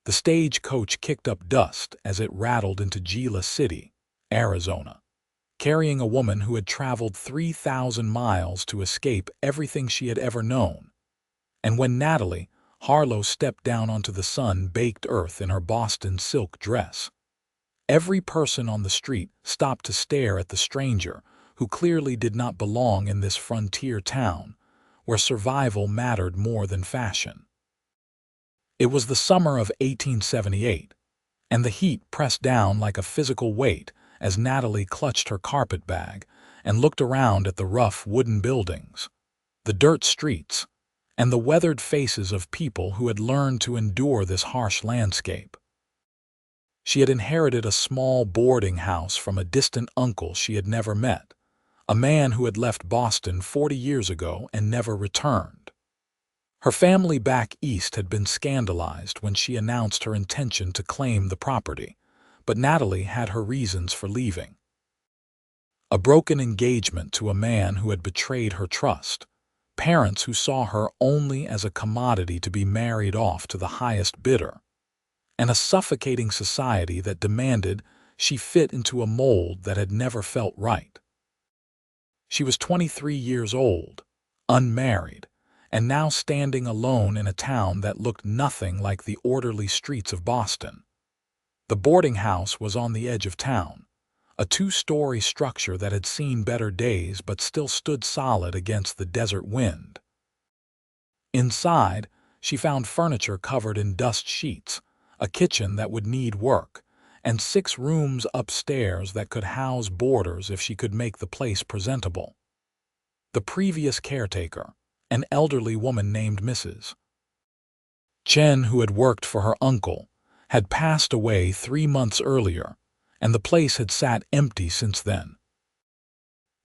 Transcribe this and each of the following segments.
The stagecoach kicked up dust as it rattled into Gila City, Arizona, carrying a woman who had traveled 3,000 miles to escape everything she had ever known. And when Natalie Harlow stepped down onto the sun-baked earth in her Boston silk dress, every person on the street stopped to stare at the stranger who clearly did not belong in this frontier town, where survival mattered more than fashion. It was the summer of 1878, and the heat pressed down like a physical weight as Natalie clutched her carpet bag and looked around at the rough wooden buildings, the dirt streets, and the weathered faces of people who had learned to endure this harsh landscape. She had inherited a small boarding house from a distant uncle she had never met, a man who had left Boston 40 years ago and never returned. Her family back east had been scandalized when she announced her intention to claim the property, but Natalie had her reasons for leaving. A broken engagement to a man who had betrayed her trust, parents who saw her only as a commodity to be married off to the highest bidder, and a suffocating society that demanded she fit into a mold that had never felt right. She was 23 years old, unmarried, and now standing alone in a town that looked nothing like the orderly streets of Boston. The boarding house was on the edge of town, a two-story structure that had seen better days but still stood solid against the desert wind. Inside, she found furniture covered in dust sheets, a kitchen that would need work, and 6 rooms upstairs that could house boarders if she could make the place presentable. The previous caretaker, an elderly woman named Mrs. Chen, who had worked for her uncle, had passed away 3 months earlier, and the place had sat empty since then.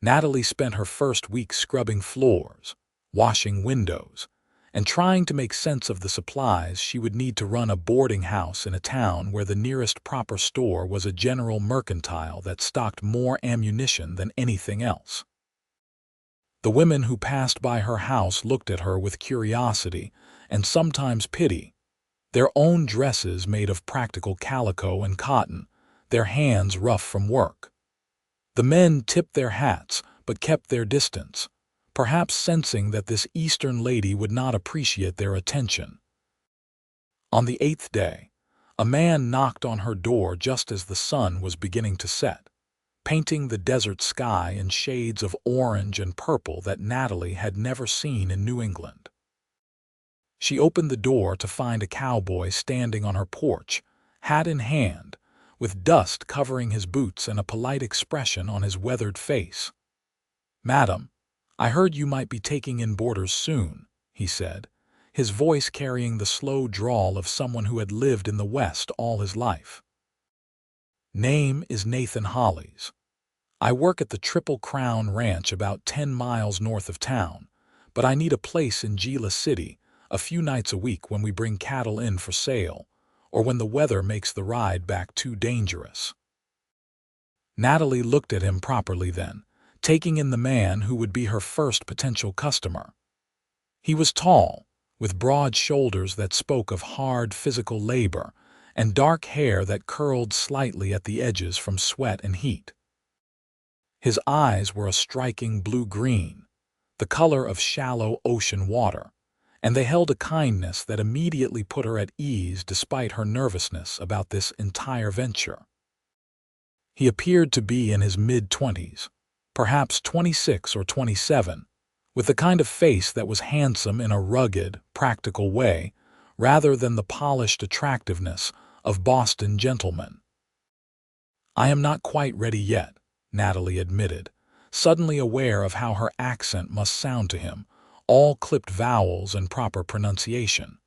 Natalie spent her first week scrubbing floors, washing windows, and trying to make sense of the supplies she would need to run a boarding house in a town where the nearest proper store was a general mercantile that stocked more ammunition than anything else. The women who passed by her house looked at her with curiosity and sometimes pity, their own dresses made of practical calico and cotton, their hands rough from work. The men tipped their hats but kept their distance, perhaps sensing that this Eastern lady would not appreciate their attention. On the 8th day, a man knocked on her door just as the sun was beginning to set, painting the desert sky in shades of orange and purple that Natalie had never seen in New England. She opened the door to find a cowboy standing on her porch, hat in hand, with dust covering his boots and a polite expression on his weathered face. "Madam, I heard you might be taking in boarders soon," he said, his voice carrying the slow drawl of someone who had lived in the West all his life. "Name is Nathan Hollis. I work at the Triple Crown Ranch about 10 miles north of town, but I need a place in Gila City a few nights a week when we bring cattle in for sale, or when the weather makes the ride back too dangerous." Natalie looked at him properly then, taking in the man who would be her first potential customer. He was tall, with broad shoulders that spoke of hard physical labor, and dark hair that curled slightly at the edges from sweat and heat. His eyes were a striking blue-green, the color of shallow ocean water, and they held a kindness that immediately put her at ease despite her nervousness about this entire venture. He appeared to be in his mid-20s, perhaps 26 or 27, with the kind of face that was handsome in a rugged, practical way, rather than the polished attractiveness of Boston gentlemen. "I am not quite ready yet," Natalie admitted, suddenly aware of how her accent must sound to him, all clipped vowels and proper pronunciation.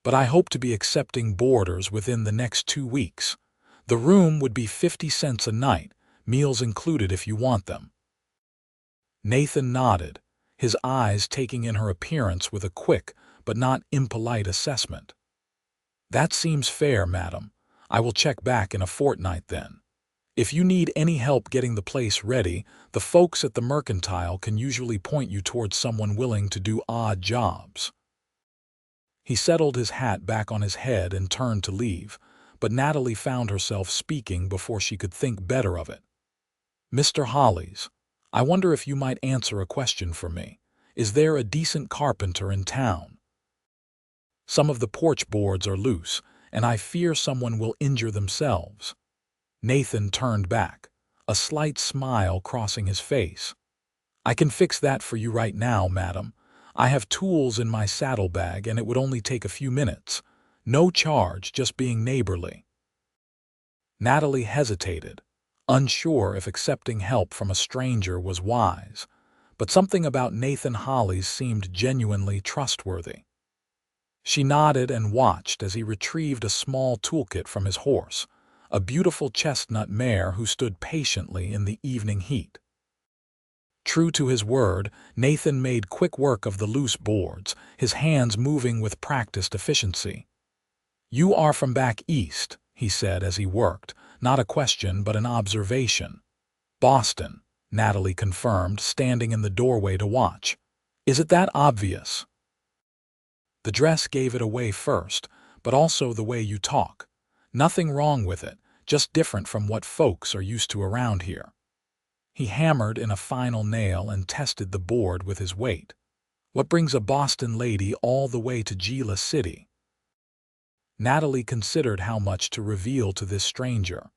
"But I hope to be accepting boarders within the next 2 weeks. The room would be 50 cents a night, meals included if you want them." Nathan nodded, his eyes taking in her appearance with a quick but not impolite assessment. "That seems fair, madam. I will check back in a fortnight then. If you need any help getting the place ready, the folks at the mercantile can usually point you towards someone willing to do odd jobs." He settled his hat back on his head and turned to leave, but Natalie found herself speaking before she could think better of it. "Mr. Hollis, I wonder if you might answer a question for me. Is there a decent carpenter in town? Some of the porch boards are loose, and I fear someone will injure themselves." Nathan turned back, a slight smile crossing his face. "I can fix that for you right now, madam. I have tools in my saddlebag and it would only take a few minutes. No charge, just being neighborly." Natalie hesitated, unsure if accepting help from a stranger was wise, but something about Nathan Hollis seemed genuinely trustworthy. She nodded and watched as he retrieved a small toolkit from his horse, a beautiful chestnut mare who stood patiently in the evening heat. True to his word, Nathan made quick work of the loose boards, his hands moving with practiced efficiency. "You are from back east," he said as he worked, not a question but an observation. "Boston," Natalie confirmed, standing in the doorway to watch. "Is it that obvious?" "The dress gave it away first, but also the way you talk. Nothing wrong with it, just different from what folks are used to around here." He hammered in a final nail and tested the board with his weight. "What brings a Boston lady all the way to Gila City?" Natalie considered how much to reveal to this stranger.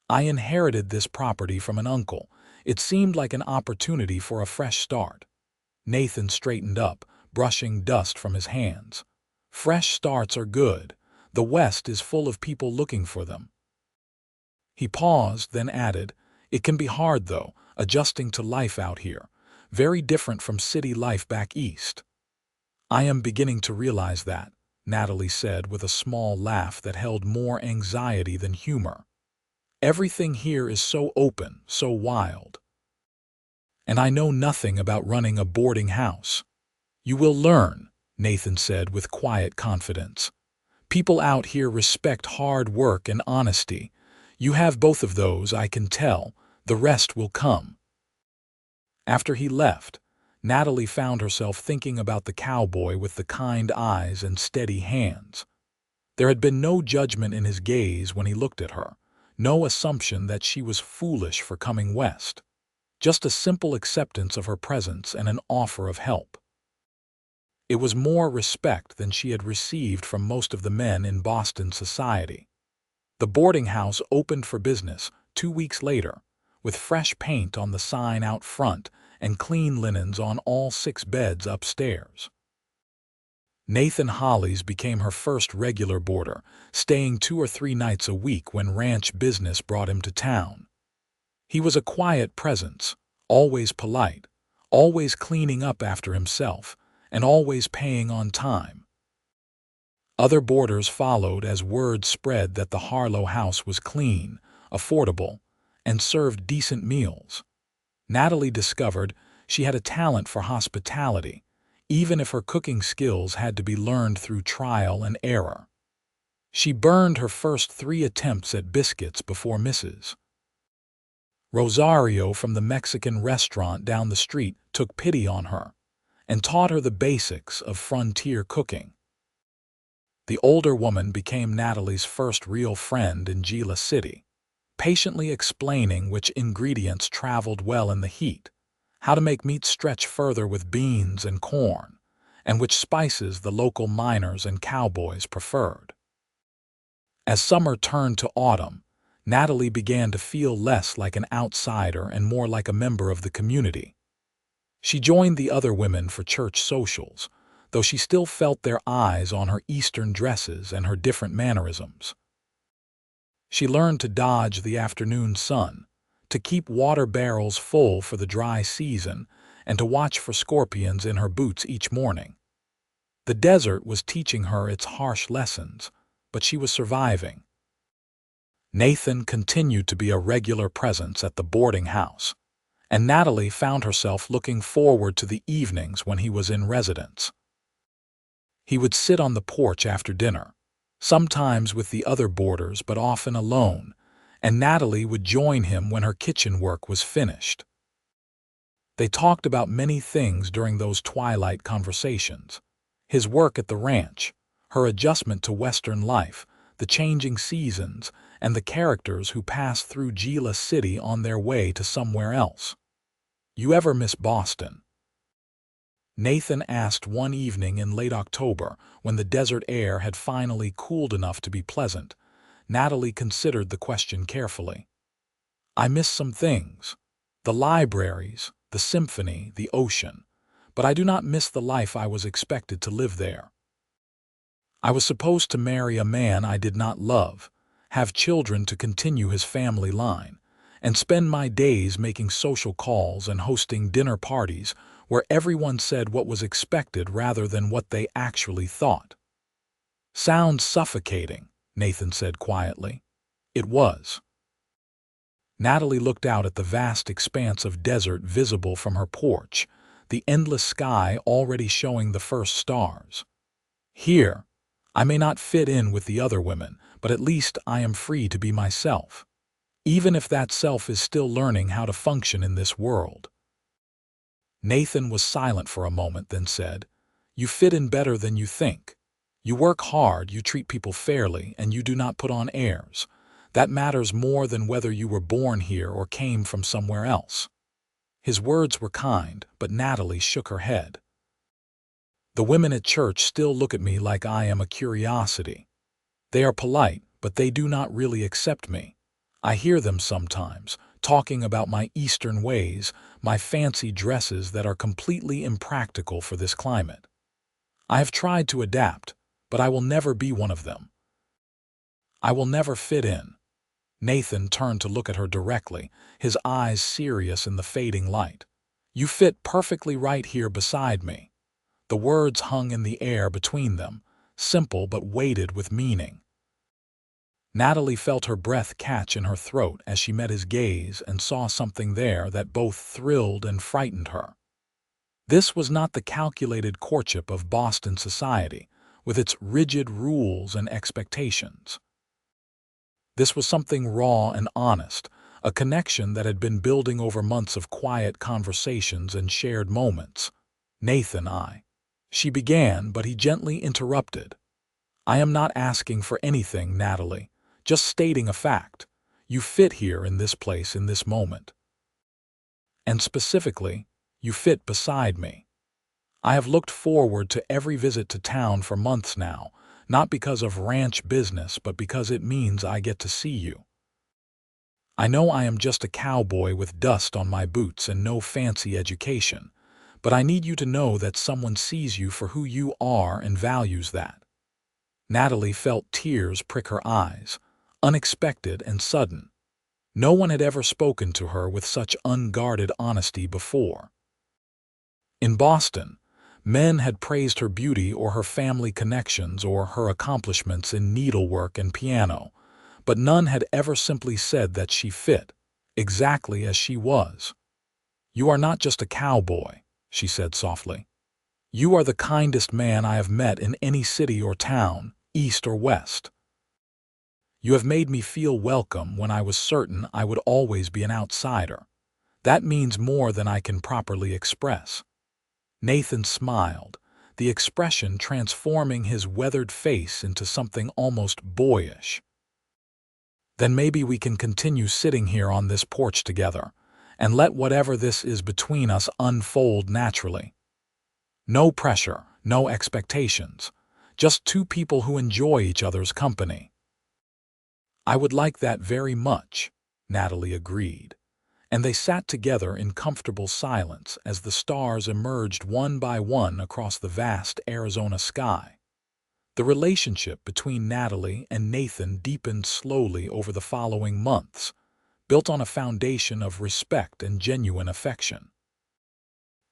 "I inherited this property from an uncle. It seemed like an opportunity for a fresh start." Nathan straightened up, brushing dust from his hands. "Fresh starts are good. The West is full of people looking for them." He paused, then added, "It can be hard, though, adjusting to life out here. Very different from city life back east." "I am beginning to realize that," Natalie said with a small laugh that held more anxiety than humor. "Everything here is so open, so wild. And I know nothing about running a boarding house." "You will learn," Nathan said with quiet confidence. "People out here respect hard work and honesty. You have both of those, I can tell. The rest will come." After he left, Natalie found herself thinking about the cowboy with the kind eyes and steady hands. There had been no judgment in his gaze when he looked at her, no assumption that she was foolish for coming west. Just a simple acceptance of her presence and an offer of help. It was more respect than she had received from most of the men in Boston society. The boarding house opened for business 2 weeks later, with fresh paint on the sign out front and clean linens on all 6 beds upstairs. Nathan Hollis became her first regular boarder, staying 2 or 3 nights a week when ranch business brought him to town. He was a quiet presence, always polite, always cleaning up after himself, and always paying on time. Other boarders followed as word spread that the Harlow house was clean, affordable, and served decent meals. Natalie discovered she had a talent for hospitality, even if her cooking skills had to be learned through trial and error. She burned her first 3 attempts at biscuits before Mrs. Rosario from the Mexican restaurant down the street took pity on her and taught her the basics of frontier cooking. The older woman became Natalie's first real friend in Gila City, patiently explaining which ingredients traveled well in the heat, how to make meat stretch further with beans and corn, and which spices the local miners and cowboys preferred. As summer turned to autumn, Natalie began to feel less like an outsider and more like a member of the community. She joined the other women for church socials, though she still felt their eyes on her Eastern dresses and her different mannerisms. She learned to dodge the afternoon sun, to keep water barrels full for the dry season, and to watch for scorpions in her boots each morning. The desert was teaching her its harsh lessons, but she was surviving. Nathan continued to be a regular presence at the boarding house, and Natalie found herself looking forward to the evenings when he was in residence. He would sit on the porch after dinner, sometimes with the other boarders but often alone, and Natalie would join him when her kitchen work was finished. They talked about many things during those twilight conversations: His work at the ranch, her adjustment to Western life, the changing seasons, and the characters who pass through Gila City on their way to somewhere else. "You ever miss Boston?" Nathan asked one evening in late October, when the desert air had finally cooled enough to be pleasant. Natalie considered the question carefully. "I miss some things. The libraries, the symphony, the ocean. But I do not miss the life I was expected to live there. I was supposed to marry a man I did not love, have children to continue his family line, and spend my days making social calls and hosting dinner parties where everyone said what was expected rather than what they actually thought." "Sounds suffocating," Nathan said quietly. It was. Natalie looked out at the vast expanse of desert visible from her porch, the endless sky already showing the first stars. "Here, I may not fit in with the other women, but at least I am free to be myself, even if that self is still learning how to function in this world." Nathan was silent for a moment, then said, "You fit in better than you think. You work hard, you treat people fairly, and you do not put on airs. That matters more than whether you were born here or came from somewhere else." His words were kind, but Natalie shook her head. "The women at church still look at me like I am a curiosity. They are polite, but they do not really accept me. I hear them sometimes, talking about my Eastern ways, my fancy dresses that are completely impractical for this climate. I have tried to adapt, but I will never be one of them. I will never fit in." Nathan turned to look at her directly, his eyes serious in the fading light. "You fit perfectly right here beside me." The words hung in the air between them, simple but weighted with meaning. Natalie felt her breath catch in her throat as she met his gaze and saw something there that both thrilled and frightened her. This was not the calculated courtship of Boston society, with its rigid rules and expectations. This was something raw and honest, a connection that had been building over months of quiet conversations and shared moments. "Nathan, She began, but he gently interrupted. "I am not asking for anything, Natalie, just stating a fact. You fit here in this place in this moment. And specifically, you fit beside me. I have looked forward to every visit to town for months now, not because of ranch business, but because it means I get to see you. I know I am just a cowboy with dust on my boots and no fancy education, but I need you to know that someone sees you for who you are and values that." Natalie felt tears prick her eyes, unexpected and sudden. No one had ever spoken to her with such unguarded honesty before. In Boston, men had praised her beauty or her family connections or her accomplishments in needlework and piano, but none had ever simply said that she fit, exactly as she was. "You are not just a cowboy," she said softly. "You are the kindest man I have met in any city or town, east or west. You have made me feel welcome when I was certain I would always be an outsider. That means more than I can properly express." Nathan smiled, the expression transforming his weathered face into something almost boyish. "Then maybe we can continue sitting here on this porch together, and let whatever this is between us unfold naturally. No pressure, no expectations, just two people who enjoy each other's company." "I would like that very much," Natalie agreed, and they sat together in comfortable silence as the stars emerged one by one across the vast Arizona sky. The relationship between Natalie and Nathan deepened slowly over the following months, built on a foundation of respect and genuine affection.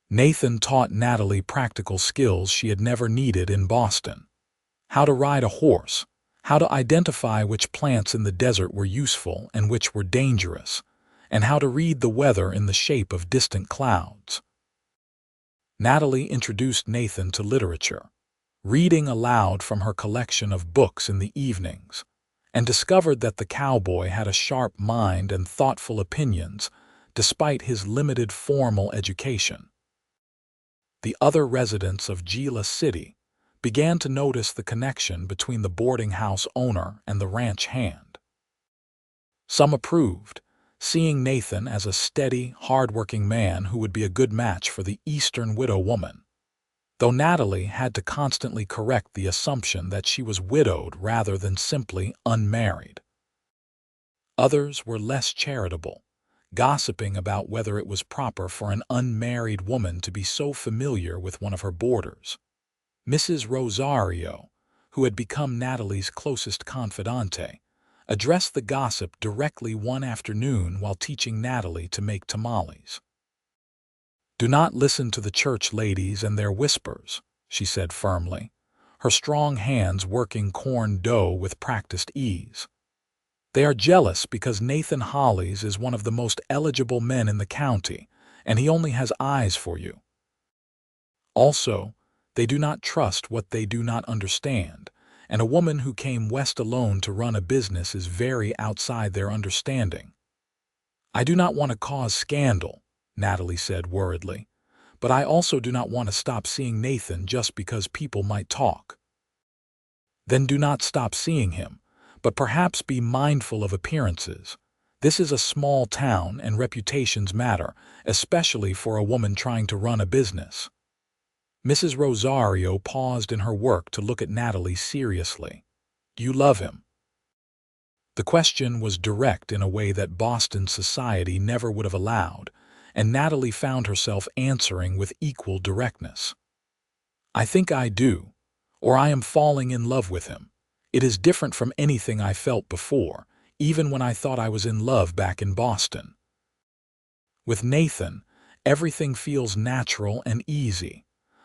Nathan taught Natalie practical skills she had never needed in Boston: how to ride a horse, how to identify which plants in the desert were useful and which were dangerous, and how to read the weather in the shape of distant clouds. Natalie introduced Nathan to literature, reading aloud from her collection of books in the evenings, and discovered that the cowboy had a sharp mind and thoughtful opinions despite his limited formal education. The other residents of Gila City, began to notice the connection between the boarding house owner and the ranch hand. Some approved, seeing Nathan as a steady, hard-working man who would be a good match for the Eastern widow woman, though Natalie had to constantly correct the assumption that she was widowed rather than simply unmarried. Others were less charitable, gossiping about whether it was proper for an unmarried woman to be so familiar with one of her boarders. Mrs. Rosario, who had become Natalie's closest confidante, addressed the gossip directly one afternoon while teaching Natalie to make tamales. "Do not listen to the church ladies and their whispers," she said firmly, her strong hands working corn dough with practiced ease. "They are jealous because Nathan Hollis is one of the most eligible men in the county, and he only has eyes for you. Also, they do not trust what they do not understand, and a woman who came west alone to run a business is very outside their understanding." "I do not want to cause scandal," Natalie said worriedly, "but I also do not want to stop seeing Nathan just because people might talk." "Then do not stop seeing him, but perhaps be mindful of appearances. This is a small town and reputations matter, especially for a woman trying to run a business." Mrs. Rosario paused in her work to look at Natalie seriously. "Do you love him?" The question was direct in a way that Boston society never would have allowed, and Natalie found herself answering with equal directness. "I think I do, or I am falling in love with him. It is different from anything I felt before, even when I thought I was in love back in Boston. With Nathan, everything feels natural and easy.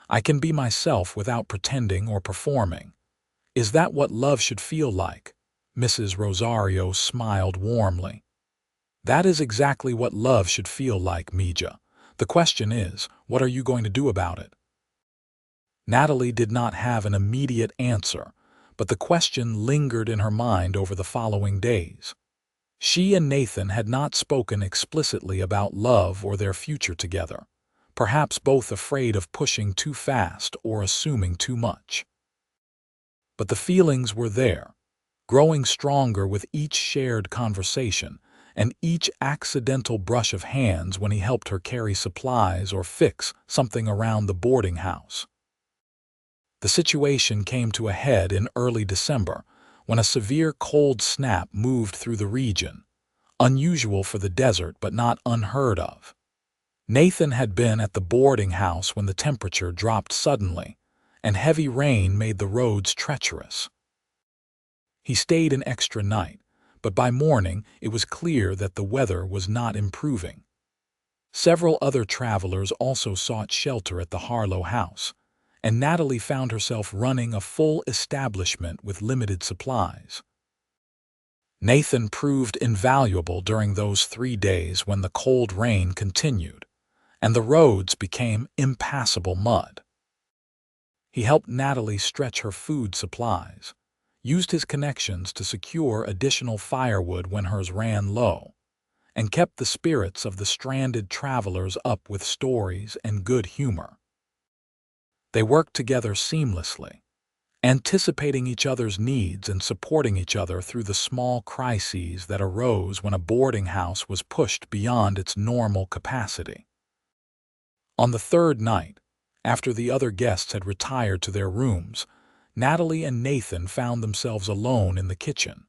I can be myself without pretending or performing. Is that what love should feel like?" Mrs. Rosario smiled warmly. "That is exactly what love should feel like, Mija. The question is, what are you going to do about it?" Natalie did not have an immediate answer, but the question lingered in her mind over the following days. She and Nathan had not spoken explicitly about love or their future together, perhaps both afraid of pushing too fast or assuming too much. But the feelings were there, growing stronger with each shared conversation and each accidental brush of hands when he helped her carry supplies or fix something around the boarding house. The situation came to a head in early December when a severe cold snap moved through the region, unusual for the desert but not unheard of. Nathan had been at the boarding house when the temperature dropped suddenly, and heavy rain made the roads treacherous. He stayed an extra night, but by morning it was clear that the weather was not improving. Several other travelers also sought shelter at the Harlow house, and Natalie found herself running a full establishment with limited supplies. Nathan proved invaluable during those 3 days when the cold rain continued, and the roads became impassable mud. He helped Natalie stretch her food supplies, used his connections to secure additional firewood when hers ran low, and kept the spirits of the stranded travelers up with stories and good humor. They worked together seamlessly, anticipating each other's needs and supporting each other through the small crises that arose when a boarding house was pushed beyond its normal capacity. On the 3rd night, after the other guests had retired to their rooms, Natalie and Nathan found themselves alone in the kitchen.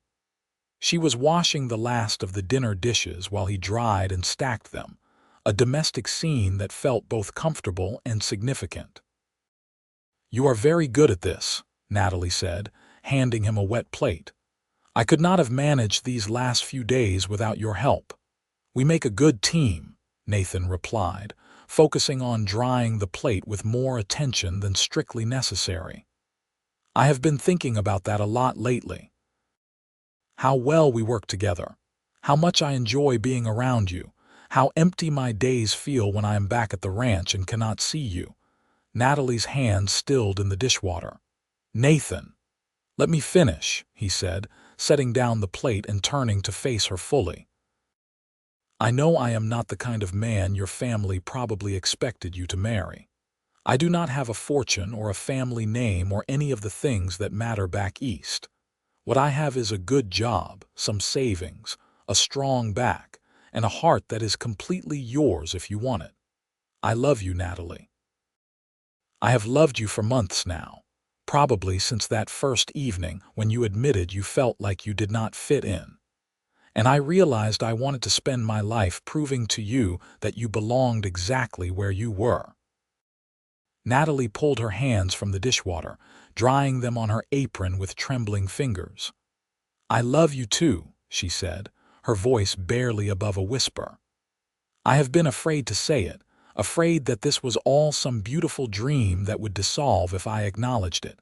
She was washing the last of the dinner dishes while he dried and stacked them, a domestic scene that felt both comfortable and significant. "You are very good at this," Natalie said, handing him a wet plate. "I could not have managed these last few days without your help." "We make a good team," Nathan replied, focusing on drying the plate with more attention than strictly necessary. "I have been thinking about that a lot lately. How well we work together. How much I enjoy being around you. How empty my days feel when I am back at the ranch and cannot see you." Natalie's hands stilled in the dishwater. "Nathan, let me finish," he said, setting down the plate and turning to face her fully. "I know I am not the kind of man your family probably expected you to marry. I do not have a fortune or a family name or any of the things that matter back east. What I have is a good job, some savings, a strong back, and a heart that is completely yours if you want it. I love you, Natalie. I have loved you for months now, probably since that first evening when you admitted you felt like you did not fit in. And I realized I wanted to spend my life proving to you that you belonged exactly where you were. Natalie pulled her hands from the dishwater, drying them on her apron with trembling fingers. I love you too, she said, her voice barely above a whisper. I have been afraid to say it, afraid that this was all some beautiful dream that would dissolve if I acknowledged it.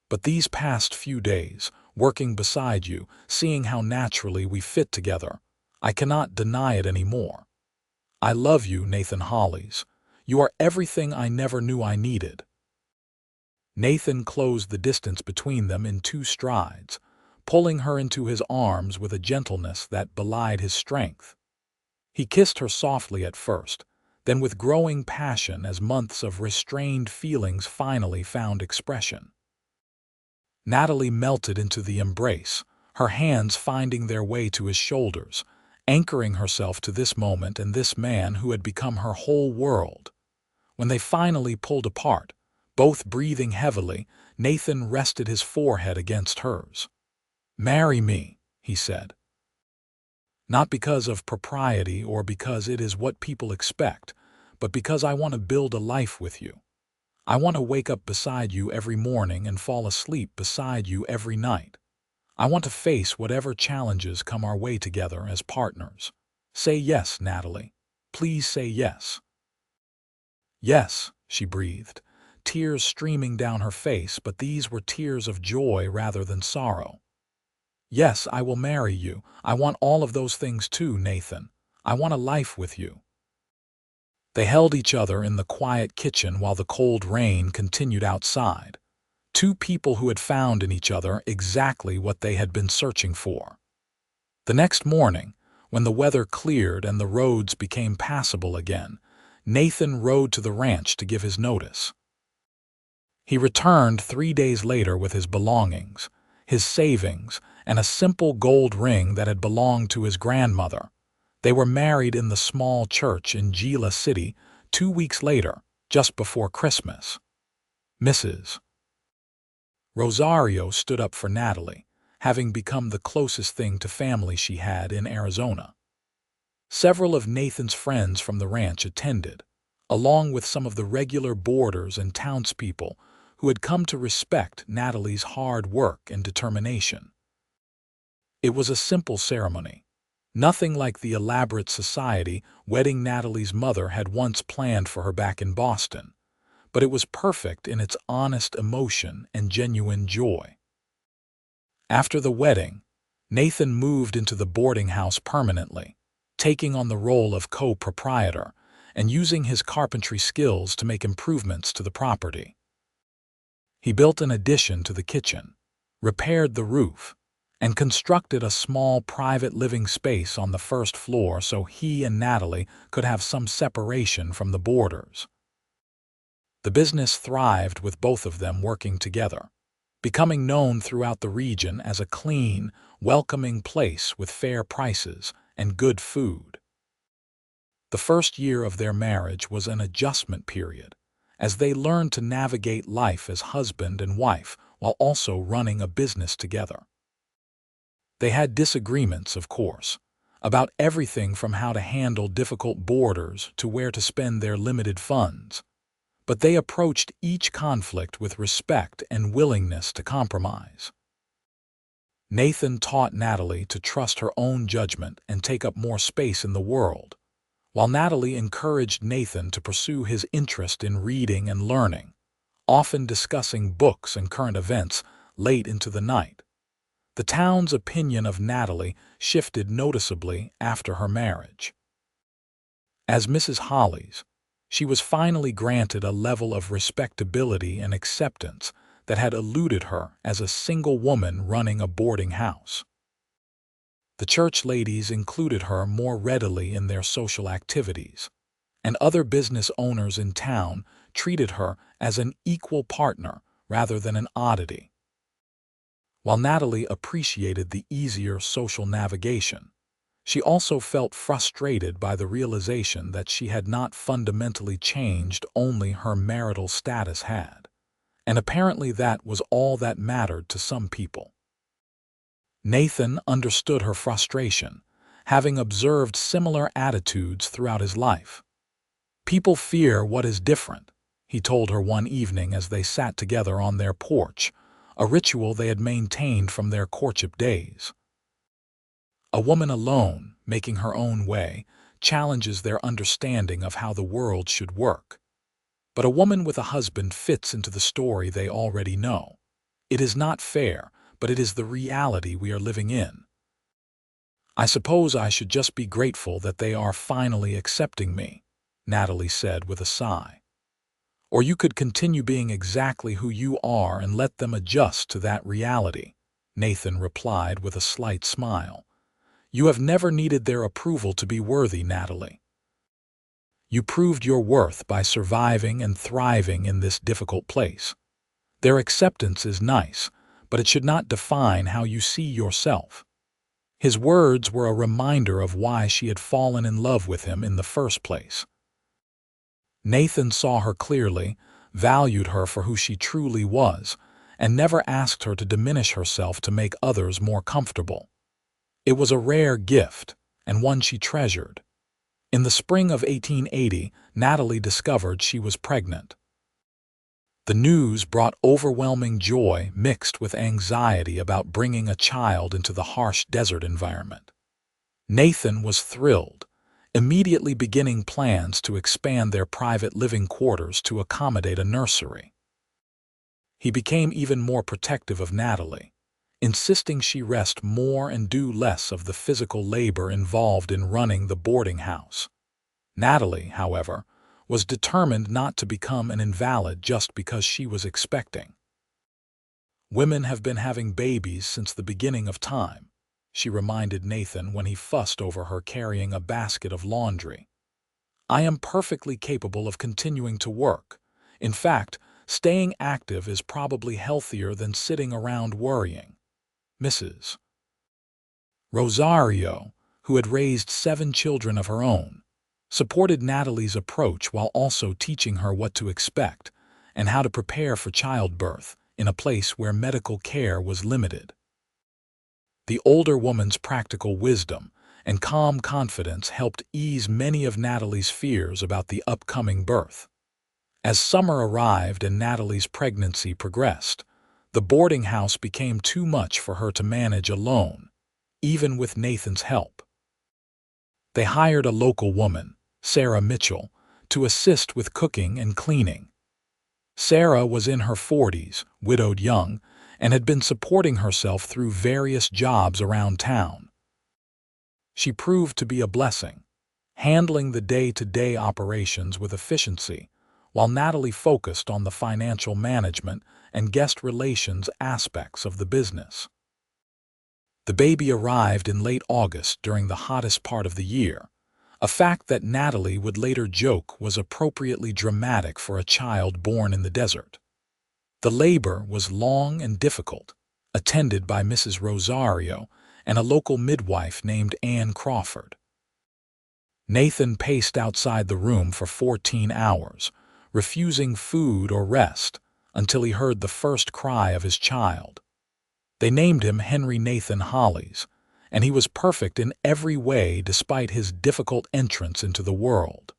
But these past few days, working beside you, seeing how naturally we fit together, I cannot deny it anymore. I love you, Nathan Hollis. You are everything I never knew I needed. Nathan closed the distance between them in 2 strides, pulling her into his arms with a gentleness that belied his strength. He kissed her softly at first, then with growing passion as months of restrained feelings finally found expression. Natalie melted into the embrace, her hands finding their way to his shoulders, anchoring herself to this moment and this man who had become her whole world. When they finally pulled apart, both breathing heavily, Nathan rested his forehead against hers. "Marry me," he said. "Not because of propriety or because it is what people expect, but because I want to build a life with you. I want to wake up beside you every morning and fall asleep beside you every night. I want to face whatever challenges come our way together as partners. Say yes, Natalie. Please say yes." "Yes," she breathed, tears streaming down her face, but these were tears of joy rather than sorrow. "Yes, I will marry you. I want all of those things too, Nathan. I want a life with you." They held each other in the quiet kitchen while the cold rain continued outside. 2 people who had found in each other exactly what they had been searching for. The next morning, when the weather cleared and the roads became passable again, Nathan rode to the ranch to give his notice. He returned 3 days later with his belongings, his savings, and a simple gold ring that had belonged to his grandmother. They were married in the small church in Gila City 2 weeks later, just before Christmas. Mrs. Rosario stood up for Natalie, having become the closest thing to family she had in Arizona. Several of Nathan's friends from the ranch attended, along with some of the regular boarders and townspeople who had come to respect Natalie's hard work and determination. It was a simple ceremony, nothing like the elaborate society wedding Natalie's mother had once planned for her back in Boston, but it was perfect in its honest emotion and genuine joy. After the wedding, Nathan moved into the boarding house permanently, taking on the role of co-proprietor and using his carpentry skills to make improvements to the property. He built an addition to the kitchen, repaired the roof, and constructed a small private living space on the first floor so he and Natalie could have some separation from the boarders. The business thrived with both of them working together, becoming known throughout the region as a clean, welcoming place with fair prices and good food. The first year of their marriage was an adjustment period, as they learned to navigate life as husband and wife while also running a business together. They had disagreements, of course, about everything from how to handle difficult boarders to where to spend their limited funds, but they approached each conflict with respect and willingness to compromise. Nathan taught Natalie to trust her own judgment and take up more space in the world, while Natalie encouraged Nathan to pursue his interest in reading and learning, often discussing books and current events late into the night. The town's opinion of Natalie shifted noticeably after her marriage. As Mrs. Hollis, she was finally granted a level of respectability and acceptance that had eluded her as a single woman running a boarding house. The church ladies included her more readily in their social activities, and other business owners in town treated her as an equal partner rather than an oddity. While Natalie appreciated the easier social navigation, she also felt frustrated by the realization that she had not fundamentally changed, only her marital status had. And apparently that was all that mattered to some people. Nathan understood her frustration, having observed similar attitudes throughout his life. "People fear what is different," he told her one evening as they sat together on their porch, a ritual they had maintained from their courtship days. "A woman alone, making her own way, challenges their understanding of how the world should work. But a woman with a husband fits into the story they already know. It is not fair, but it is the reality we are living in. I suppose I should just be grateful that they are finally accepting me," Natalie said with a sigh. "Or you could continue being exactly who you are and let them adjust to that reality," Nathan replied with a slight smile. "You have never needed their approval to be worthy, Natalie. You proved your worth by surviving and thriving in this difficult place. Their acceptance is nice, but it should not define how you see yourself." His words were a reminder of why she had fallen in love with him in the first place. Nathan saw her clearly, valued her for who she truly was, and never asked her to diminish herself to make others more comfortable. It was a rare gift, and one she treasured. In the spring of 1880, Natalie discovered she was pregnant. The news brought overwhelming joy mixed with anxiety about bringing a child into the harsh desert environment. Nathan was thrilled, immediately beginning plans to expand their private living quarters to accommodate a nursery. He became even more protective of Natalie, insisting she rest more and do less of the physical labor involved in running the boarding house. Natalie, however, was determined not to become an invalid just because she was expecting. "Women have been having babies since the beginning of time," she reminded Nathan when he fussed over her carrying a basket of laundry. "I am perfectly capable of continuing to work. In fact, staying active is probably healthier than sitting around worrying." Mrs. Rosario, who had raised 7 children of her own, supported Natalie's approach while also teaching her what to expect and how to prepare for childbirth in a place where medical care was limited. The older woman's practical wisdom and calm confidence helped ease many of Natalie's fears about the upcoming birth. As summer arrived and Natalie's pregnancy progressed, the boarding house became too much for her to manage alone, even with Nathan's help. They hired a local woman, Sarah Mitchell, to assist with cooking and cleaning. Sarah was in her 40s, widowed young, and had been supporting herself through various jobs around town. She proved to be a blessing, handling the day-to-day operations with efficiency, while Natalie focused on the financial management and guest relations aspects of the business. The baby arrived in late August during the hottest part of the year, a fact that Natalie would later joke was appropriately dramatic for a child born in the desert. The labor was long and difficult, attended by Mrs. Rosario and a local midwife named Ann Crawford. Nathan paced outside the room for 14 hours, refusing food or rest until he heard the first cry of his child. They named him Henry Nathan Hollis, and he was perfect in every way despite his difficult entrance into the world.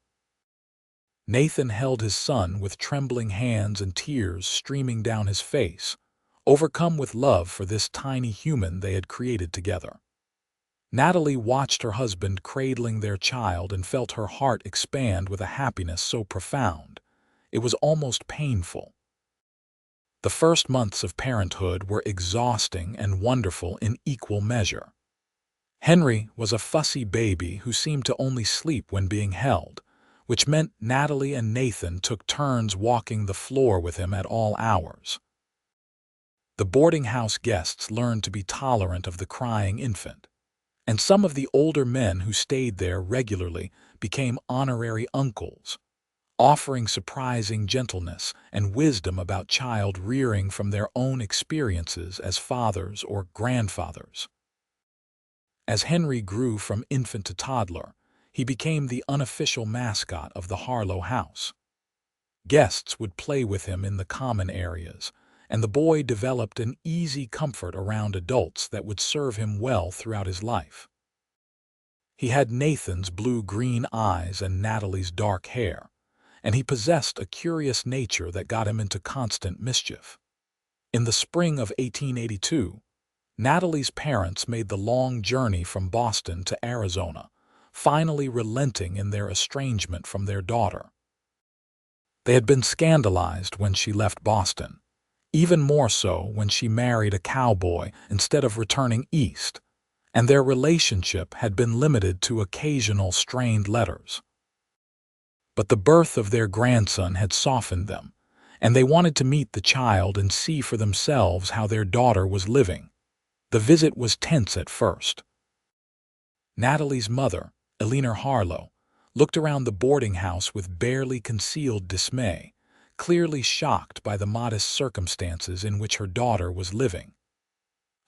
Nathan held his son with trembling hands and tears streaming down his face, overcome with love for this tiny human they had created together. Natalie watched her husband cradling their child and felt her heart expand with a happiness so profound, it was almost painful. The first months of parenthood were exhausting and wonderful in equal measure. Henry was a fussy baby who seemed to only sleep when being held, which meant Natalie and Nathan took turns walking the floor with him at all hours. The boarding house guests learned to be tolerant of the crying infant, and some of the older men who stayed there regularly became honorary uncles, offering surprising gentleness and wisdom about child rearing from their own experiences as fathers or grandfathers. As Henry grew from infant to toddler, he became the unofficial mascot of the Harlow house. Guests would play with him in the common areas, and the boy developed an easy comfort around adults that would serve him well throughout his life. He had Nathan's blue-green eyes and Natalie's dark hair, and he possessed a curious nature that got him into constant mischief. In the spring of 1882, Natalie's parents made the long journey from Boston to Arizona, finally relenting in their estrangement from their daughter. They had been scandalized when she left Boston, even more so when she married a cowboy instead of returning east, and their relationship had been limited to occasional strained letters. But the birth of their grandson had softened them, and they wanted to meet the child and see for themselves how their daughter was living. The visit was tense at first. Natalie's mother, Natalie Harlow, looked around the boarding house with barely concealed dismay, clearly shocked by the modest circumstances in which her daughter was living.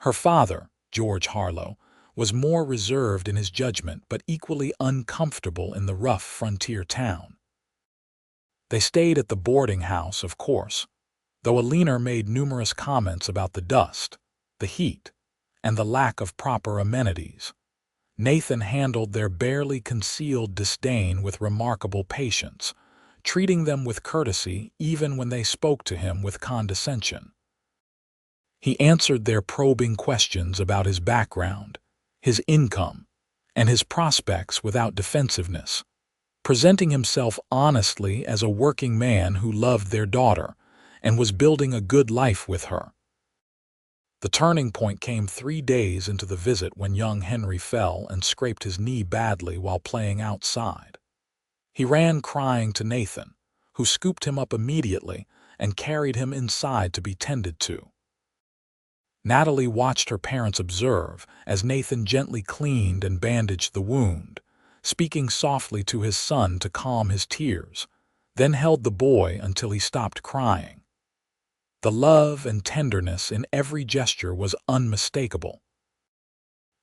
Her father, George Harlow, was more reserved in his judgment but equally uncomfortable in the rough frontier town. They stayed at the boarding house, of course, though Alina made numerous comments about the dust, the heat, and the lack of proper amenities. Nathan handled their barely concealed disdain with remarkable patience, treating them with courtesy even when they spoke to him with condescension. He answered their probing questions about his background, his income, and his prospects without defensiveness, presenting himself honestly as a working man who loved their daughter and was building a good life with her. The turning point came 3 days into the visit when young Henry fell and scraped his knee badly while playing outside. He ran crying to Nathan, who scooped him up immediately and carried him inside to be tended to. Natalie watched her parents observe as Nathan gently cleaned and bandaged the wound, speaking softly to his son to calm his tears, then held the boy until he stopped crying. The love and tenderness in every gesture was unmistakable.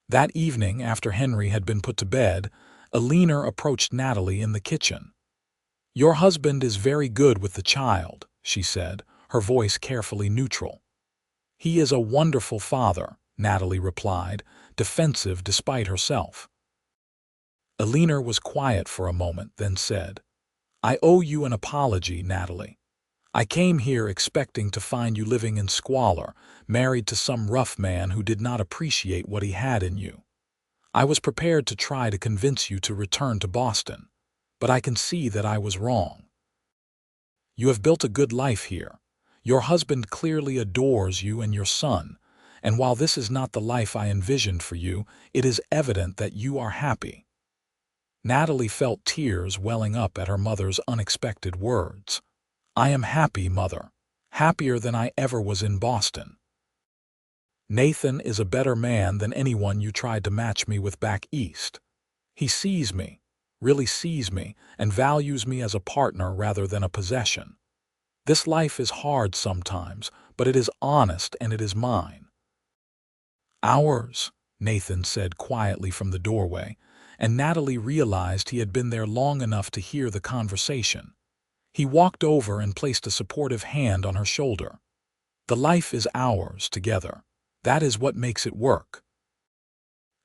That evening, after Henry had been put to bed, Alina approached Natalie in the kitchen. "Your husband is very good with the child," she said, her voice carefully neutral. "He is a wonderful father," Natalie replied, defensive despite herself. Alina was quiet for a moment, then said, "I owe you an apology, Natalie. I came here expecting to find you living in squalor, married to some rough man who did not appreciate what he had in you. I was prepared to try to convince you to return to Boston, but I can see that I was wrong. You have built a good life here. Your husband clearly adores you and your son, and while this is not the life I envisioned for you, it is evident that you are happy." Natalie felt tears welling up at her mother's unexpected words. "I am happy, Mother, happier than I ever was in Boston. Nathan is a better man than anyone you tried to match me with back east. He sees me, really sees me, and values me as a partner rather than a possession. This life is hard sometimes, but it is honest and it is mine." "Ours," Nathan said quietly from the doorway, and Natalie realized he had been there long enough to hear the conversation. He walked over and placed a supportive hand on her shoulder. "The life is ours together. That is what makes it work."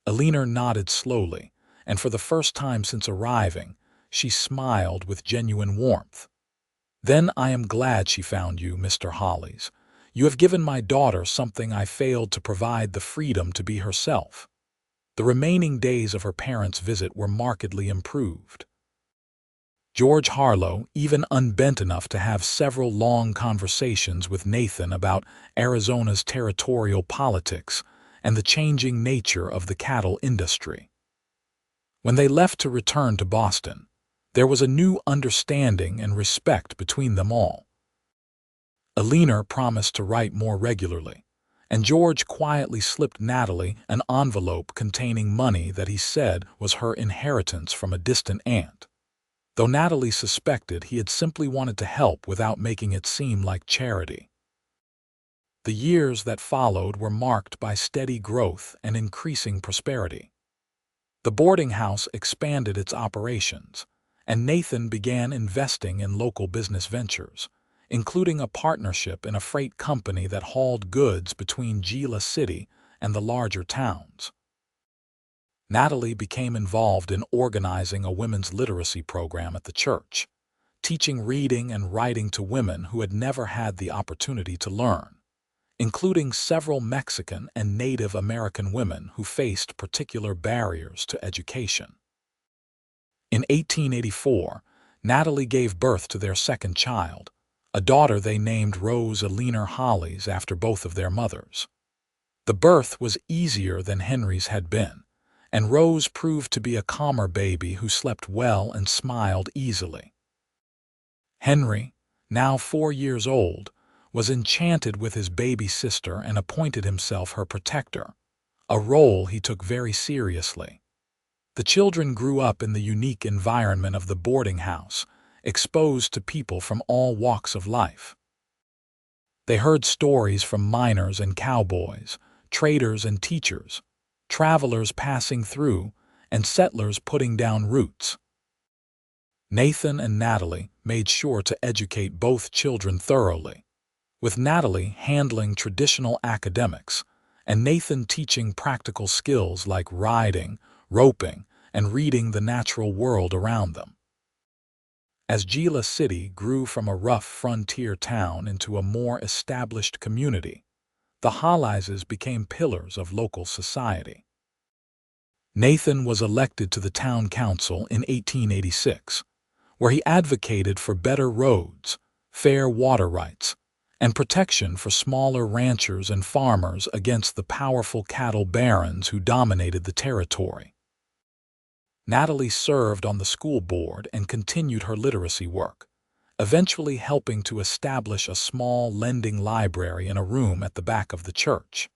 Alina nodded slowly, and for the first time since arriving, she smiled with genuine warmth. "Then I am glad she found you, Mr. Hollis. You have given my daughter something I failed to provide, the freedom to be herself." The remaining days of her parents' visit were markedly improved. George Harlow even unbent enough to have several long conversations with Nathan about Arizona's territorial politics and the changing nature of the cattle industry. When they left to return to Boston, there was a new understanding and respect between them all. Alina promised to write more regularly, and George quietly slipped Natalie an envelope containing money that he said was her inheritance from a distant aunt. though Natalie suspected he had simply wanted to help without making it seem like charity. The years that followed were marked by steady growth and increasing prosperity. The boarding house expanded its operations, and Nathan began investing in local business ventures, including a partnership in a freight company that hauled goods between Gila City and the larger towns. Natalie became involved in organizing a women's literacy program at the church, teaching reading and writing to women who had never had the opportunity to learn, including several Mexican and Native American women who faced particular barriers to education. In 1884, Natalie gave birth to their second child, a daughter they named Rose Eleanor Hollis after both of their mothers. The birth was easier than Henry's had been, and Rose proved to be a calmer baby who slept well and smiled easily. Henry, now 4 years old, was enchanted with his baby sister and appointed himself her protector, a role he took very seriously. The children grew up in the unique environment of the boarding house, exposed to people from all walks of life. They heard stories from miners and cowboys, traders and teachers, travelers passing through, and settlers putting down roots. Nathan and Natalie made sure to educate both children thoroughly, with Natalie handling traditional academics and Nathan teaching practical skills like riding, roping, and reading the natural world around them. As Gila City grew from a rough frontier town into a more established community, the Hollises became pillars of local society. Nathan was elected to the town council in 1886, where he advocated for better roads, fair water rights, and protection for smaller ranchers and farmers against the powerful cattle barons who dominated the territory. Natalie served on the school board and continued her literacy work, eventually helping to establish a small lending library in a room at the back of the church.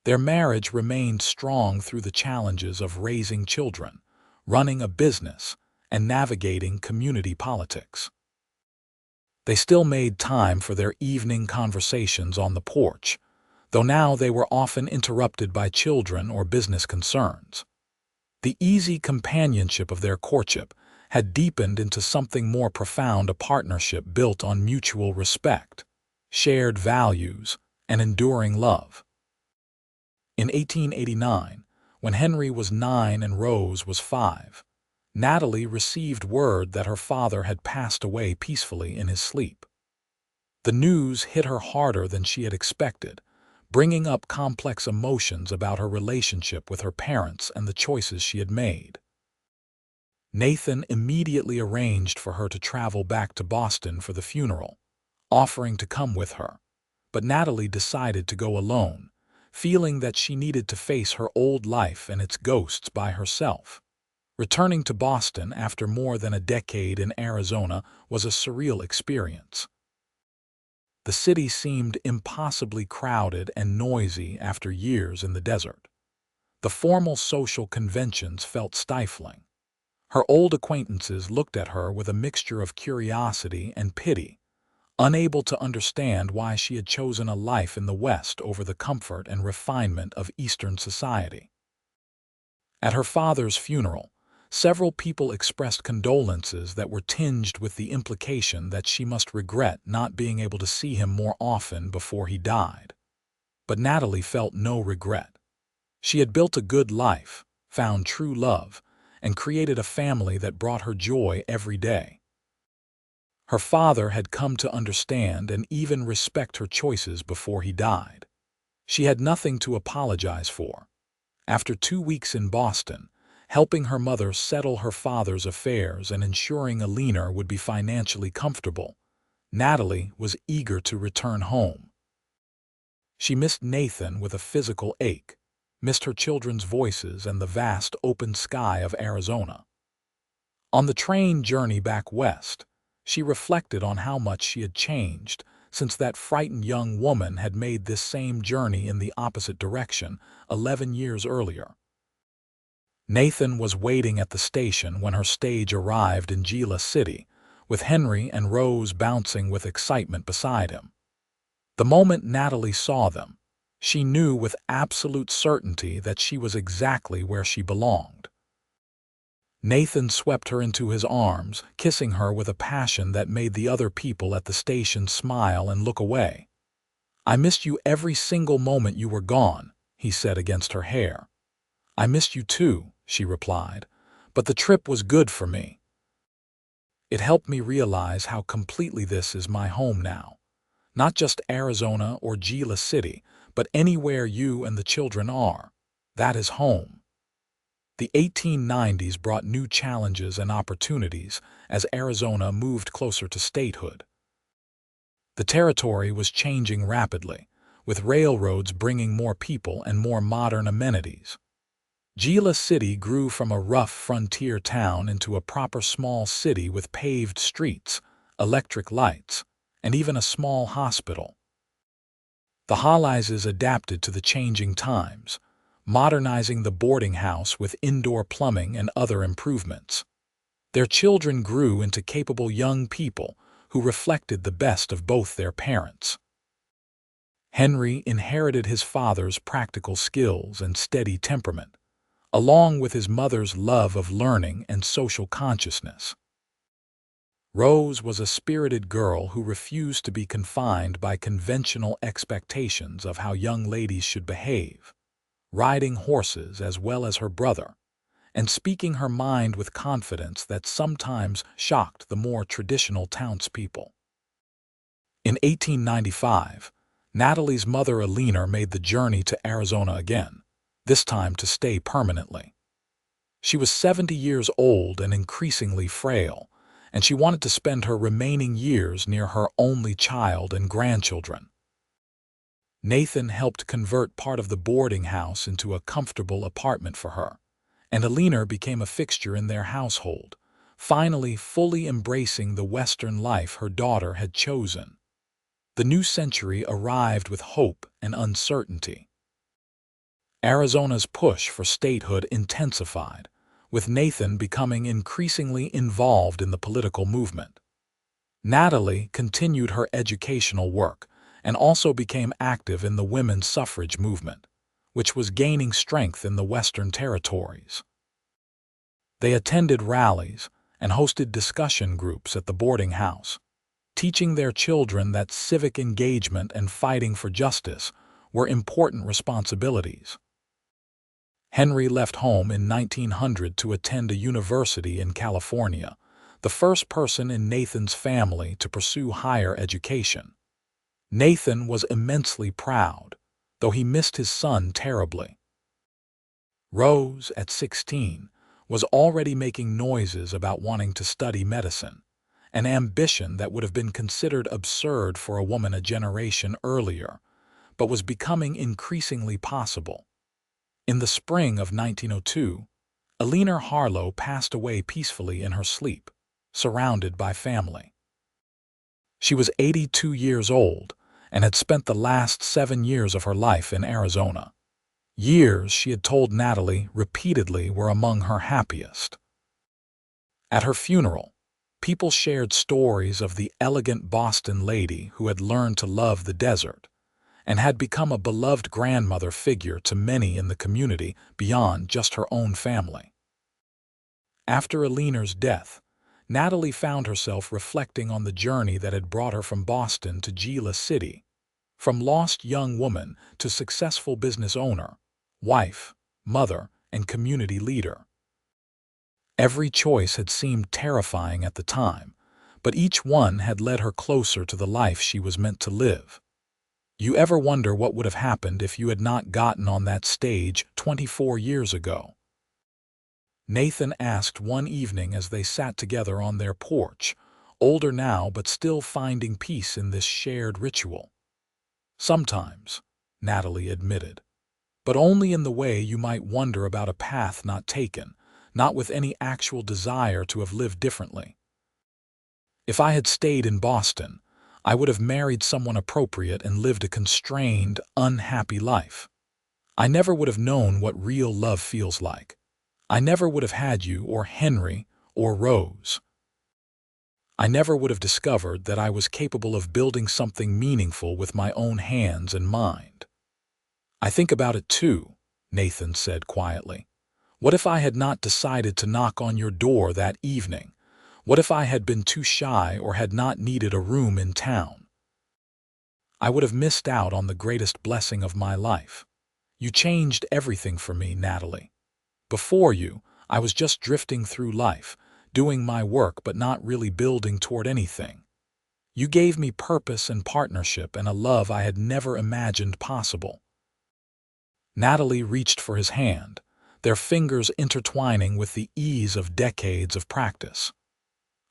Their marriage remained strong through the challenges of raising children, running a business, and navigating community politics. They still made time for their evening conversations on the porch, though now they were often interrupted by children or business concerns. The easy companionship of their courtship had deepened into something more profound, a partnership built on mutual respect, shared values, and enduring love. In 1889, when Henry was 9 and Rose was 5, Natalie received word that her father had passed away peacefully in his sleep. The news hit her harder than she had expected, bringing up complex emotions about her relationship with her parents and the choices she had made. Nathan immediately arranged for her to travel back to Boston for the funeral, offering to come with her, but Natalie decided to go alone, feeling that she needed to face her old life and its ghosts by herself. Returning to Boston after more than a decade in Arizona was a surreal experience. The city seemed impossibly crowded and noisy after years in the desert. The formal social conventions felt stifling. Her old acquaintances looked at her with a mixture of curiosity and pity, unable to understand why she had chosen a life in the West over the comfort and refinement of Eastern society. At her father's funeral, several people expressed condolences that were tinged with the implication that she must regret not being able to see him more often before he died. But Natalie felt no regret. She had built a good life, found true love, and created a family that brought her joy every day. Her father had come to understand and even respect her choices before he died. She had nothing to apologize for. After 2 weeks in Boston, helping her mother settle her father's affairs and ensuring Eleanor would be financially comfortable, Natalie was eager to return home. She missed Nathan with a physical ache, missed her children's voices and the vast open sky of Arizona. On the train journey back west, she reflected on how much she had changed since that frightened young woman had made this same journey in the opposite direction 11 years earlier. Nathan was waiting at the station when her stage arrived in Gila City, with Henry and Rose bouncing with excitement beside him. The moment Natalie saw them, she knew with absolute certainty that she was exactly where she belonged. Nathan swept her into his arms, kissing her with a passion that made the other people at the station smile and look away. "I missed you every single moment you were gone," he said against her hair. "I missed you too," she replied, "but the trip was good for me. It helped me realize how completely this is my home now. Not just Arizona or Gila City, but anywhere you and the children are. That is home." The 1890s brought new challenges and opportunities as Arizona moved closer to statehood. The territory was changing rapidly, with railroads bringing more people and more modern amenities. Gila City grew from a rough frontier town into a proper small city with paved streets, electric lights, and even a small hospital. The Hollises adapted to the changing times, modernizing the boarding house with indoor plumbing and other improvements. Their children grew into capable young people who reflected the best of both their parents. Henry inherited his father's practical skills and steady temperament, along with his mother's love of learning and social consciousness. Rose was a spirited girl who refused to be confined by conventional expectations of how young ladies should behave, riding horses as well as her brother, and speaking her mind with confidence that sometimes shocked the more traditional townspeople. In 1895, Natalie's mother Alina made the journey to Arizona again, this time to stay permanently. She was 70 years old and increasingly frail, and she wanted to spend her remaining years near her only child and grandchildren. Nathan helped convert part of the boarding house into a comfortable apartment for her, and Alina became a fixture in their household, finally fully embracing the Western life her daughter had chosen. The new century arrived with hope and uncertainty. Arizona's push for statehood intensified, with Nathan becoming increasingly involved in the political movement. Natalie continued her educational work and also became active in the women's suffrage movement, which was gaining strength in the Western territories. They attended rallies and hosted discussion groups at the boarding house, teaching their children that civic engagement and fighting for justice were important responsibilities. Henry left home in 1900 to attend a university in California, the first person in Nathan's family to pursue higher education. Nathan was immensely proud, though he missed his son terribly. Rose, at 16, was already making noises about wanting to study medicine, an ambition that would have been considered absurd for a woman a generation earlier, but was becoming increasingly possible. In the spring of 1902, Natalie Harlow passed away peacefully in her sleep, surrounded by family. She was 82 years old and had spent the last 7 years of her life in Arizona. Years, she had told Natalie repeatedly, were among her happiest. At her funeral, people shared stories of the elegant Boston lady who had learned to love the desert and had become a beloved grandmother figure to many in the community beyond just her own family. After Alina's death, Natalie found herself reflecting on the journey that had brought her from Boston to Gila City, from lost young woman to successful business owner, wife, mother, and community leader. Every choice had seemed terrifying at the time, but each one had led her closer to the life she was meant to live. You ever wonder what would have happened if you had not gotten on that stage 24 years ago? Nathan asked one evening as they sat together on their porch, older now but still finding peace in this shared ritual. Sometimes, Natalie admitted, but only in the way you might wonder about a path not taken, not with any actual desire to have lived differently. If I had stayed in Boston, I would have married someone appropriate and lived a constrained, unhappy life. I never would have known what real love feels like. I never would have had you or Henry or Rose. I never would have discovered that I was capable of building something meaningful with my own hands and mind. I think about it too, Nathan said quietly. What if I had not decided to knock on your door that evening? What if I had been too shy or had not needed a room in town? I would have missed out on the greatest blessing of my life. You changed everything for me, Natalie. Before you, I was just drifting through life, doing my work but not really building toward anything. You gave me purpose and partnership and a love I had never imagined possible. Natalie reached for his hand, their fingers intertwining with the ease of decades of practice.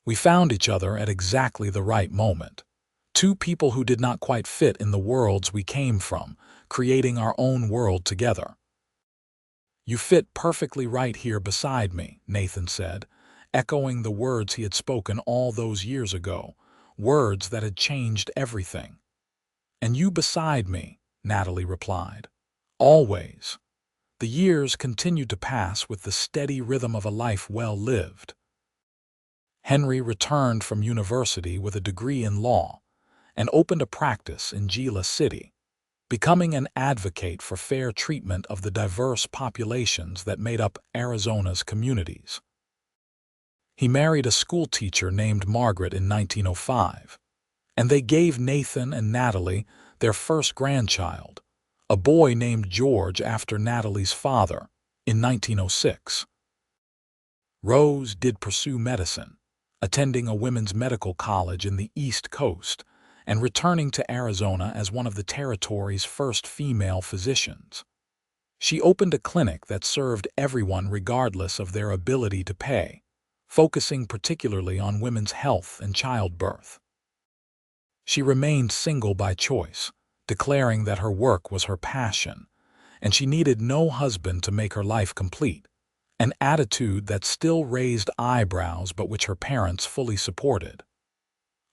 We found each other at exactly the right moment. Two people who did not quite fit in the worlds we came from, creating our own world together. You fit perfectly right here beside me, Nathan said, echoing the words he had spoken all those years ago, words that had changed everything. And you beside me, Natalie replied. Always. The years continued to pass with the steady rhythm of a life well lived. Henry returned from university with a degree in law and opened a practice in Gila City, becoming an advocate for fair treatment of the diverse populations that made up Arizona's communities. He married a schoolteacher named Margaret in 1905, and they gave Nathan and Natalie their first grandchild, a boy named George after Natalie's father, in 1906. Rose did pursue medicine, attending a women's medical college in the East Coast and returning to Arizona as one of the territory's first female physicians. She opened a clinic that served everyone regardless of their ability to pay, focusing particularly on women's health and childbirth. She remained single by choice, declaring that her work was her passion, and she needed no husband to make her life complete, an attitude that still raised eyebrows but which her parents fully supported.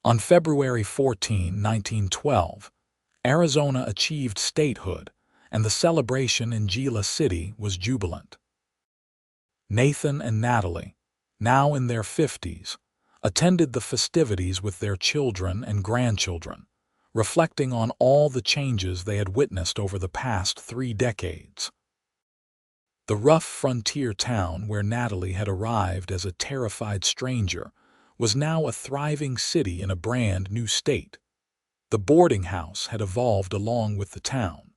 On February 14, 1912, Arizona achieved statehood, and the celebration in Gila City was jubilant. Nathan and Natalie, now in their 50s, attended the festivities with their children and grandchildren, reflecting on all the changes they had witnessed over the past 3 decades. The rough frontier town where Natalie had arrived as a terrified stranger was now a thriving city in a brand new state. The boarding house had evolved along with the town.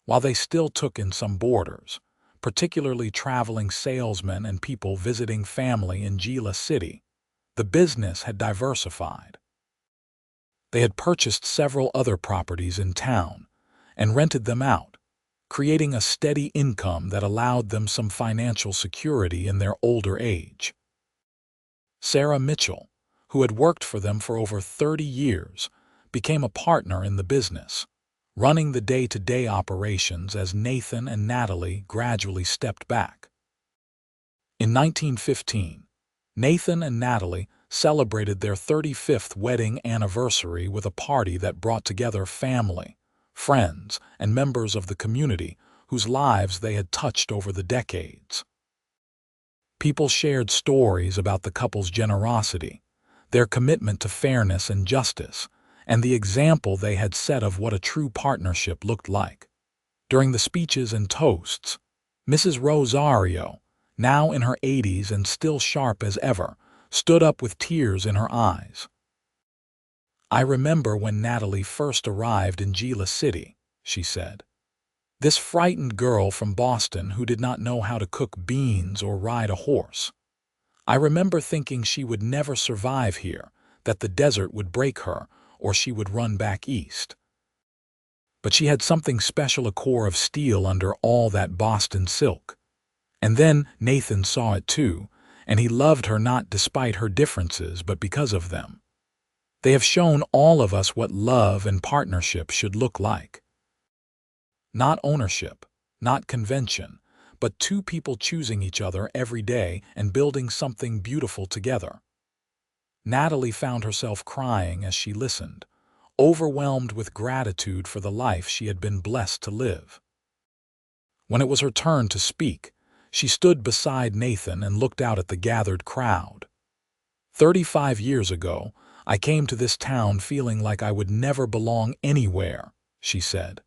While they still took in some boarders, particularly traveling salesmen and people visiting family in Gila City, the business had diversified. They had purchased several other properties in town and rented them out, creating a steady income that allowed them some financial security in their older age. Sarah Mitchell, who had worked for them for over 30 years, became a partner in the business, running the day-to-day operations as Nathan and Natalie gradually stepped back. In 1915, Nathan and Natalie celebrated their 35th wedding anniversary with a party that brought together family, friends, and members of the community whose lives they had touched over the decades. People shared stories about the couple's generosity, their commitment to fairness and justice, and the example they had set of what a true partnership looked like. During the speeches and toasts, Mrs. Rosario, now in her 80s and still sharp as ever, stood up with tears in her eyes. "I remember when Natalie first arrived in Gila City," she said. "This frightened girl from Boston who did not know how to cook beans or ride a horse. I remember thinking she would never survive here, that the desert would break her, or she would run back east. But she had something special, a core of steel under all that Boston silk. And then Nathan saw it too, and he loved her not despite her differences but because of them. They have shown all of us what love and partnership should look like. Not ownership, not convention, but two people choosing each other every day and building something beautiful together." Natalie found herself crying as she listened, overwhelmed with gratitude for the life she had been blessed to live. When it was her turn to speak, She stood beside Nathan and looked out at the gathered crowd. 35 years ago, I came to this town feeling like I would never belong anywhere, she said.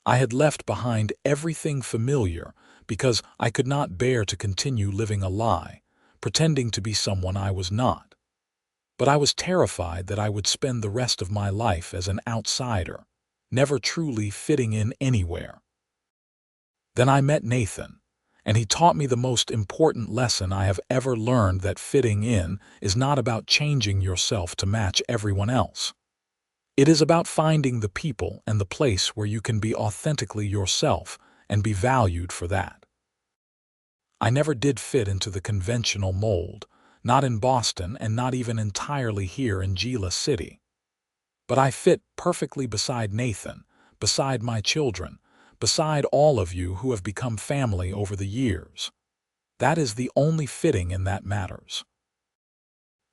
I had left behind everything familiar because I could not bear to continue living a lie, pretending to be someone I was not. But I was terrified that I would spend the rest of my life as an outsider, never truly fitting in anywhere. Then I met Nathan, and he taught me the most important lesson I have ever learned, that fitting in is not about changing yourself to match everyone else. It is about finding the people and the place where you can be authentically yourself and be valued for that. I never did fit into the conventional mold, not in Boston and not even entirely here in Gila City. But I fit perfectly beside Nathan, beside my children, beside all of you who have become family over the years. That is the only fitting in that matters.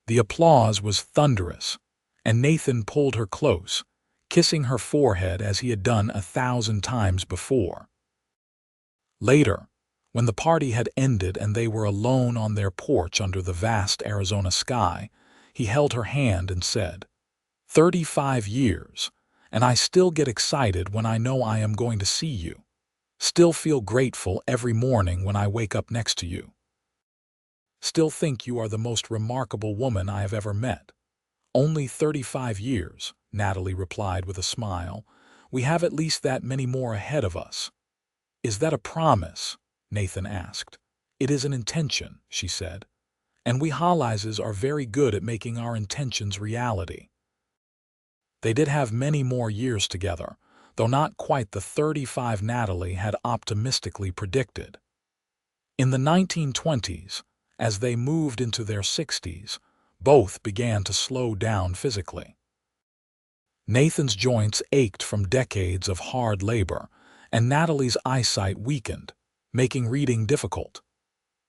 The applause was thunderous, and Nathan pulled her close, kissing her forehead as he had done 1,000 times before. Later, when the party had ended and they were alone on their porch under the vast Arizona sky, he held her hand and said, 35 years, and I still get excited when I know I am going to see you. Still feel grateful every morning when I wake up next to you. Still think you are the most remarkable woman I have ever met. Only 35 years, Natalie replied with a smile. We have at least that many more ahead of us. Is that a promise? Nathan asked. It is an intention, she said. And we Hollises are very good at making our intentions reality. They did have many more years together, though not quite the 35 Natalie had optimistically predicted. In the 1920s, as they moved into their 60s, both began to slow down physically. Nathan's joints ached from decades of hard labor, and Natalie's eyesight weakened, making reading difficult.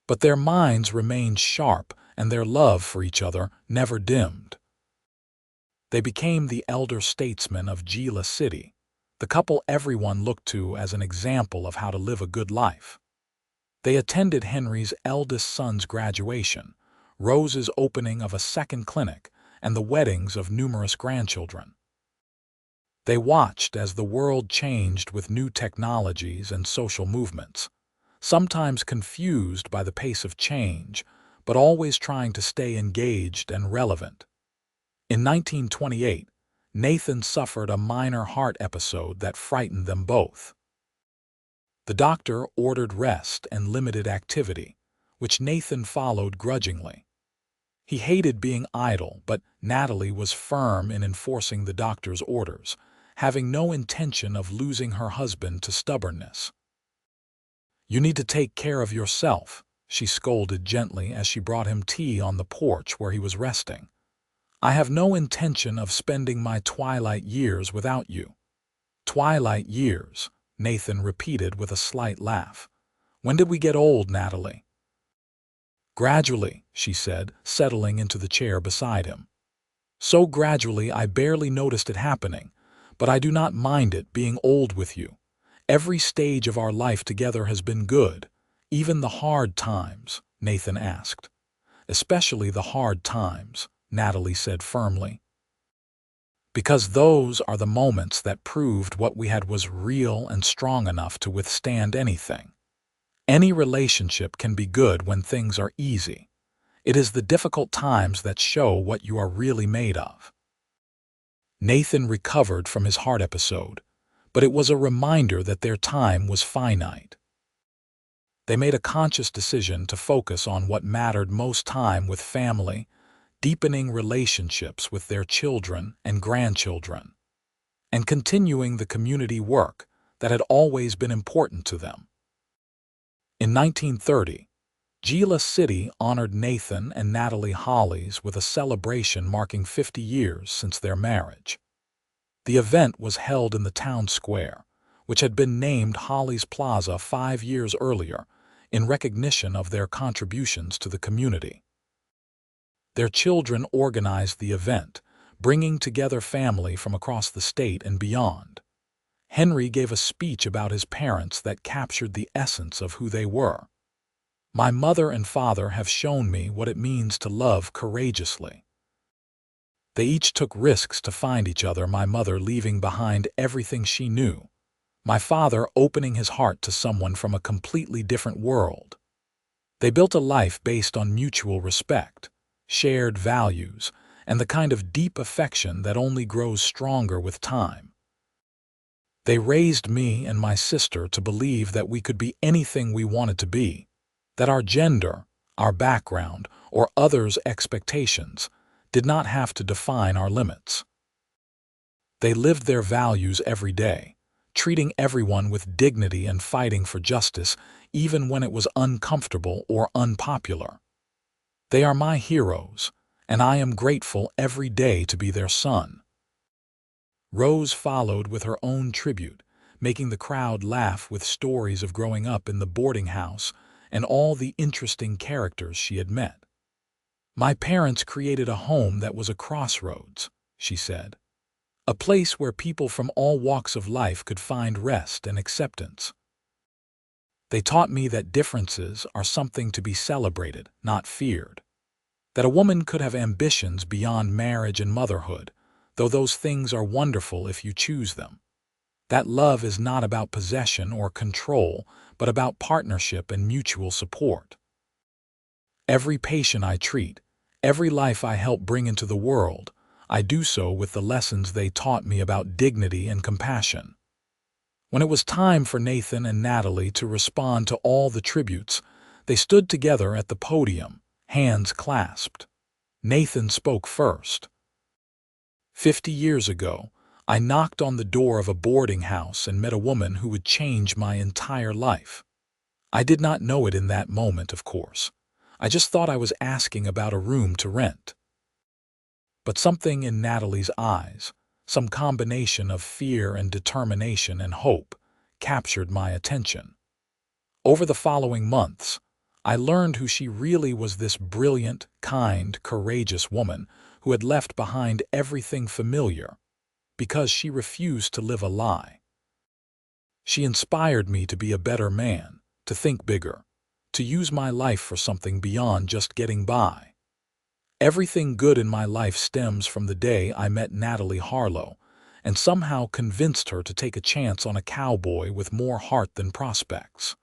But their minds remained sharp, and their love for each other never dimmed. They became the elder statesmen of Gila City, the couple everyone looked to as an example of how to live a good life. They attended Henry's eldest son's graduation, Rose's opening of a second clinic, and the weddings of numerous grandchildren. They watched as the world changed with new technologies and social movements, sometimes confused by the pace of change, but always trying to stay engaged and relevant. In 1928, Nathan suffered a minor heart episode that frightened them both. The doctor ordered rest and limited activity, which Nathan followed grudgingly. He hated being idle, but Natalie was firm in enforcing the doctor's orders, having no intention of losing her husband to stubbornness. You need to take care of yourself, she scolded gently as she brought him tea on the porch where he was resting. I have no intention of spending my twilight years without you. Twilight years, Nathan repeated with a slight laugh. When did we get old, Natalie? Gradually, she said, settling into the chair beside him. So gradually I barely noticed it happening, but I do not mind it being old with you. Every stage of our life together has been good, even the hard times, Nathan asked. Especially the hard times, Natalie said firmly. Because those are the moments that proved what we had was real and strong enough to withstand anything. Any relationship can be good when things are easy. It is the difficult times that show what you are really made of. Nathan recovered from his heart episode, but it was a reminder that their time was finite. They made a conscious decision to focus on what mattered most: time with family, deepening relationships with their children and grandchildren, and continuing the community work that had always been important to them. In 1930, Gila City honored Nathan and Natalie Hollis with a celebration marking 50 years since their marriage. The event was held in the town square, which had been named Hollis Plaza 5 years earlier, in recognition of their contributions to the community. Their children organized the event, bringing together family from across the state and beyond. Henry gave a speech about his parents that captured the essence of who they were. My mother and father have shown me what it means to love courageously. They each took risks to find each other, my mother leaving behind everything she knew, my father opening his heart to someone from a completely different world. They built a life based on mutual respect, shared values, and the kind of deep affection that only grows stronger with time. They raised me and my sister to believe that we could be anything we wanted to be, that our gender, our background, or others' expectations did not have to define our limits. They lived their values every day, treating everyone with dignity and fighting for justice even when it was uncomfortable or unpopular. They are my heroes, and I am grateful every day to be their son. Rose followed with her own tribute, making the crowd laugh with stories of growing up in the boarding house and all the interesting characters she had met. My parents created a home that was a crossroads, she said, a place where people from all walks of life could find rest and acceptance. They taught me that differences are something to be celebrated, not feared. That a woman could have ambitions beyond marriage and motherhood, though those things are wonderful if you choose them. That love is not about possession or control, but about partnership and mutual support. Every patient I treat, every life I help bring into the world, I do so with the lessons they taught me about dignity and compassion. When it was time for Nathan and Natalie to respond to all the tributes, they stood together at the podium, hands clasped. Nathan spoke first. 50 years ago, I knocked on the door of a boarding house and met a woman who would change my entire life. I did not know it in that moment, of course. I just thought I was asking about a room to rent. But something in Natalie's eyes, some combination of fear and determination and hope, captured my attention. Over the following months, I learned who she really was, this brilliant, kind, courageous woman who had left behind everything familiar because she refused to live a lie. She inspired me to be a better man, to think bigger, to use my life for something beyond just getting by. Everything good in my life stems from the day I met Natalie Harlow and somehow convinced her to take a chance on a cowboy with more heart than prospects.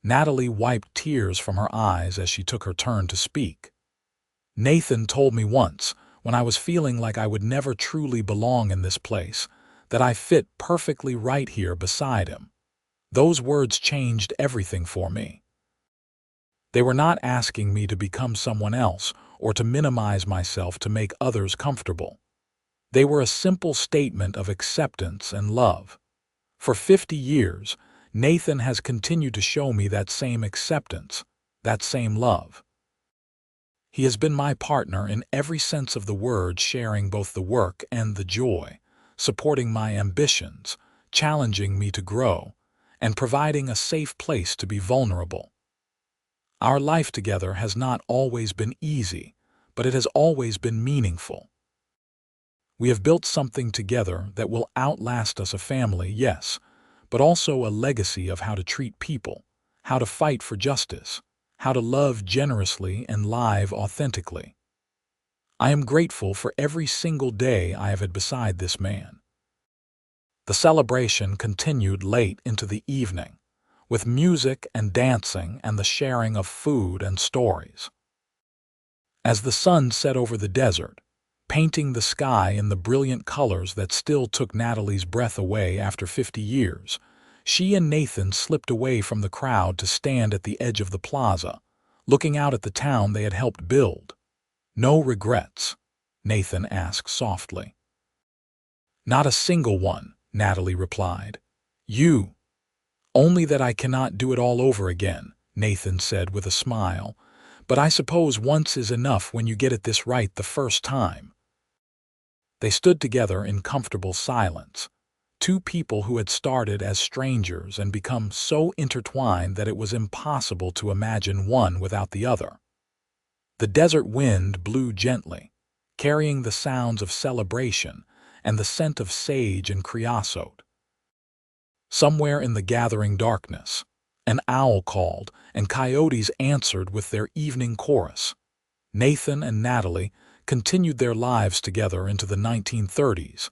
Natalie wiped tears from her eyes as she took her turn to speak. Nathan told me once, when I was feeling like I would never truly belong in this place, that I fit perfectly right here beside him. Those words changed everything for me. They were not asking me to become someone else or to minimize myself to make others comfortable. They were a simple statement of acceptance and love. For 50 years, Nathan has continued to show me that same acceptance, that same love. He has been my partner in every sense of the word, sharing both the work and the joy, supporting my ambitions, challenging me to grow, and providing a safe place to be vulnerable. Our life together has not always been easy, but it has always been meaningful. We have built something together that will outlast us, a family, yes, but also a legacy of how to treat people, how to fight for justice, how to love generously and live authentically. I am grateful for every single day I have had beside this man. The celebration continued late into the evening, with music and dancing and the sharing of food and stories. As the sun set over the desert, painting the sky in the brilliant colors that still took Natalie's breath away after 50 years, she and Nathan slipped away from the crowd to stand at the edge of the plaza, looking out at the town they had helped build. "No regrets?" Nathan asked softly. "Not a single one," Natalie replied. "You?" "Only that I cannot do it all over again," Nathan said with a smile. "But I suppose once is enough when you get it this right the first time." They stood together in comfortable silence, two people who had started as strangers and become so intertwined that it was impossible to imagine one without the other. The desert wind blew gently, carrying the sounds of celebration and the scent of sage and creosote, Somewhere in the gathering darkness, an owl called, and coyotes answered with their evening chorus. Nathan and Natalie continued their lives together into the 1930s,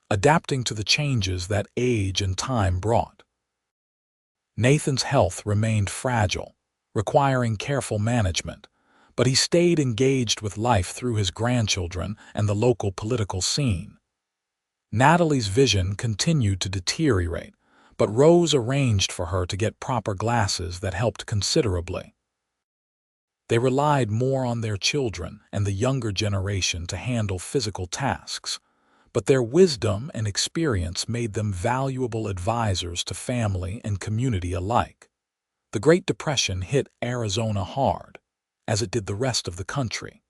adapting to the changes that age and time brought. Nathan's health remained fragile, requiring careful management, but he stayed engaged with life through his grandchildren and the local political scene. Natalie's vision continued to deteriorate, but Rose arranged for her to get proper glasses that helped considerably. They relied more on their children and the younger generation to handle physical tasks, but their wisdom and experience made them valuable advisors to family and community alike. The Great Depression hit Arizona hard, as it did the rest of the country.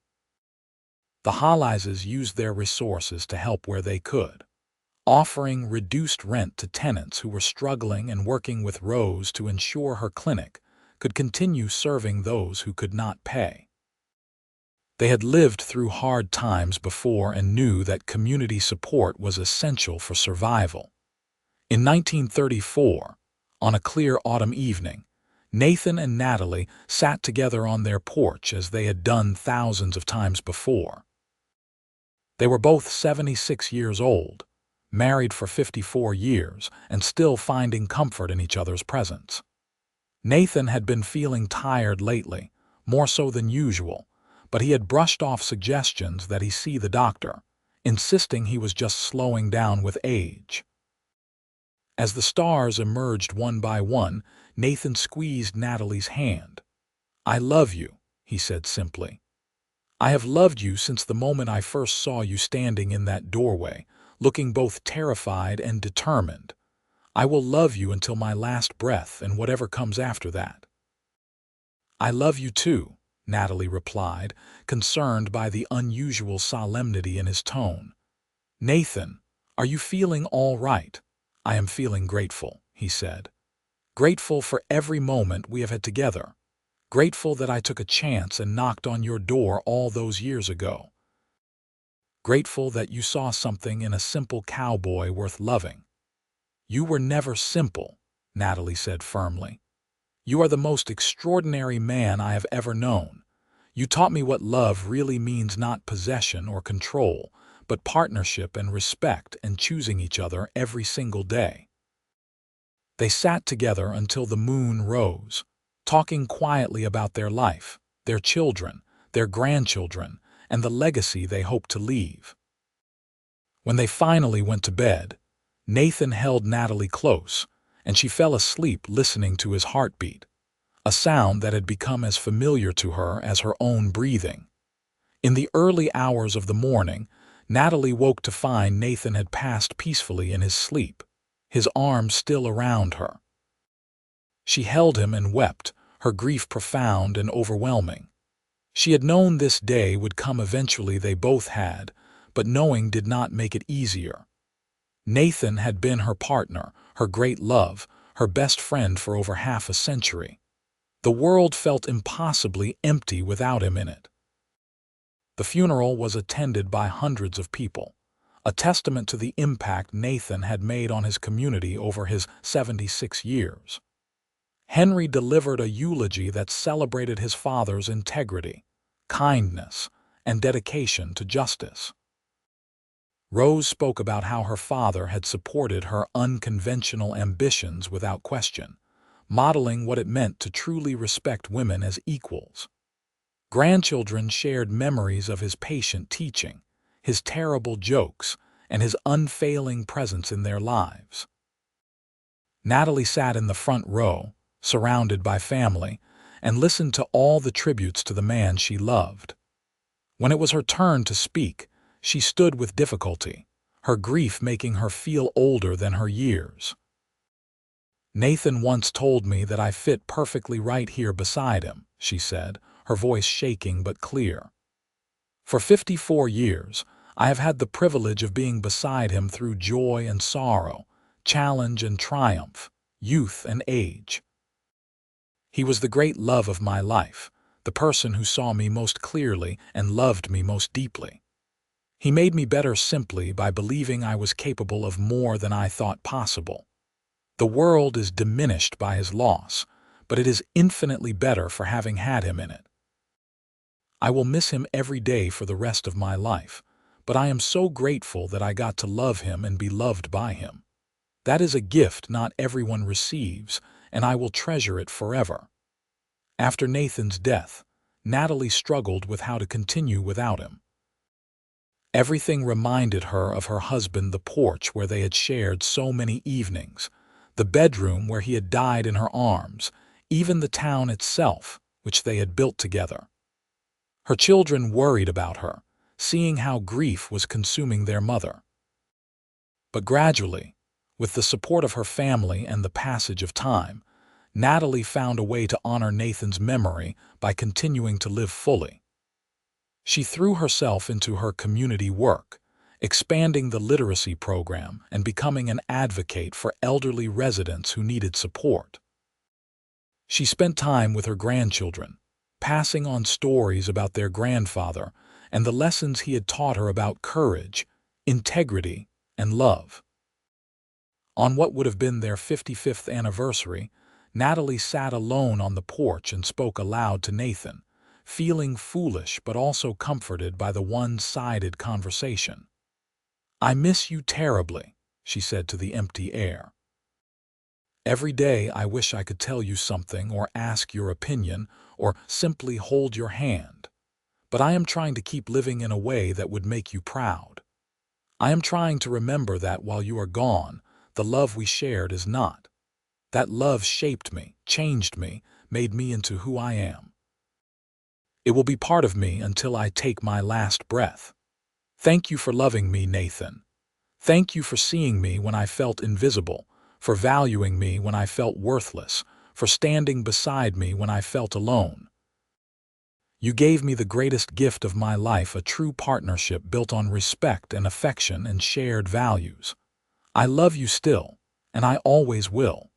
The Hollises used their resources to help where they could, offering reduced rent to tenants who were struggling and working with Rose to ensure her clinic could continue serving those who could not pay. They had lived through hard times before and knew that community support was essential for survival. In 1934, on a clear autumn evening, Nathan and Natalie sat together on their porch as they had done thousands of times before. They were both 76 years old, married for 54 years, and still finding comfort in each other's presence. Nathan had been feeling tired lately, more so than usual, but he had brushed off suggestions that he see the doctor, insisting he was just slowing down with age. As the stars emerged one by one, Nathan squeezed Natalie's hand. "I love you," he said simply. "I have loved you since the moment I first saw you standing in that doorway, looking both terrified and determined. I will love you until my last breath and whatever comes after that." "I love you too," Natalie replied, concerned by the unusual solemnity in his tone. "Nathan, are you feeling all right?" "I am feeling grateful," he said. "Grateful for every moment we have had together. Grateful that I took a chance and knocked on your door all those years ago. Grateful that you saw something in a simple cowboy worth loving." "You were never simple," Natalie said firmly. "You are the most extraordinary man I have ever known. You taught me what love really means, not possession or control, but partnership and respect and choosing each other every single day." They sat together until the moon rose, talking quietly about their life, their children, their grandchildren, and the legacy they hoped to leave. When they finally went to bed, Nathan held Natalie close, and she fell asleep listening to his heartbeat, a sound that had become as familiar to her as her own breathing. In the early hours of the morning, Natalie woke to find Nathan had passed peacefully in his sleep, his arms still around her. She held him and wept, her grief profound and overwhelming. She had known this day would come eventually, they both had, but knowing did not make it easier. Nathan had been her partner, her great love, her best friend for over half a century. The world felt impossibly empty without him in it. The funeral was attended by hundreds of people, a testament to the impact Nathan had made on his community over his 76 years. Henry delivered a eulogy that celebrated his father's integrity, kindness, and dedication to justice. Rose spoke about how her father had supported her unconventional ambitions without question, modeling what it meant to truly respect women as equals. Grandchildren shared memories of his patient teaching, his terrible jokes, and his unfailing presence in their lives. Natalie sat in the front row, surrounded by family, and listened to all the tributes to the man she loved. When it was her turn to speak, she stood with difficulty, her grief making her feel older than her years. "Nathan once told me that I fit perfectly right here beside him," she said, her voice shaking but clear. "For 54 years, I have had the privilege of being beside him through joy and sorrow, challenge and triumph, youth and age. He was the great love of my life, the person who saw me most clearly and loved me most deeply. He made me better simply by believing I was capable of more than I thought possible. The world is diminished by his loss, but it is infinitely better for having had him in it. I will miss him every day for the rest of my life, but I am so grateful that I got to love him and be loved by him. That is a gift not everyone receives, and I will treasure it forever. After Nathan's death, Natalie struggled with how to continue without him. Everything reminded her of her husband, the porch where they had shared so many evenings, the bedroom where he had died in her arms, even the town itself, which they had built together. Her children worried about her, seeing how grief was consuming their mother. But gradually, with the support of her family and the passage of time, Natalie found a way to honor Nathan's memory by continuing to live fully. She threw herself into her community work, expanding the literacy program and becoming an advocate for elderly residents who needed support. She spent time with her grandchildren, passing on stories about their grandfather and the lessons he had taught her about courage, integrity, and love. On what would have been their 55th anniversary, Natalie sat alone on the porch and spoke aloud to Nathan, feeling foolish but also comforted by the one-sided conversation. "I miss you terribly," she said to the empty air. "Every day I wish I could tell you something or ask your opinion or simply hold your hand. But I am trying to keep living in a way that would make you proud. I am trying to remember that while you are gone, the love we shared is not. That love shaped me, changed me, made me into who I am. It will be part of me until I take my last breath. Thank you for loving me, Nathan. Thank you for seeing me when I felt invisible, for valuing me when I felt worthless, for standing beside me when I felt alone. You gave me the greatest gift of my life, a true partnership built on respect and affection and shared values. I love you still, and I always will."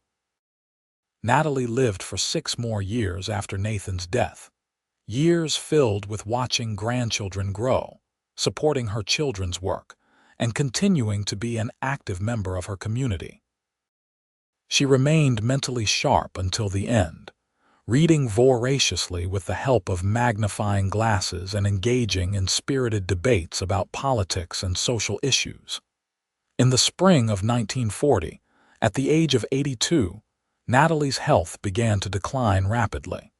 Natalie lived for 6 more years after Nathan's death. Years filled with watching grandchildren grow, supporting her children's work, and continuing to be an active member of her community. She remained mentally sharp until the end, reading voraciously with the help of magnifying glasses and engaging in spirited debates about politics and social issues. In the spring of 1940, at the age of 82, Natalie's health began to decline rapidly.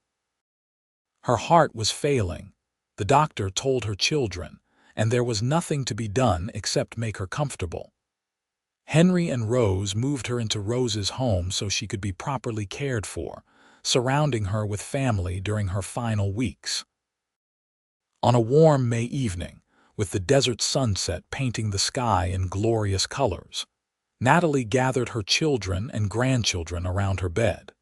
Her heart was failing, the doctor told her children, and there was nothing to be done except make her comfortable. Henry and Rose moved her into Rose's home so she could be properly cared for, surrounding her with family during her final weeks. On a warm May evening, with the desert sunset painting the sky in glorious colors, Natalie gathered her children and grandchildren around her bed.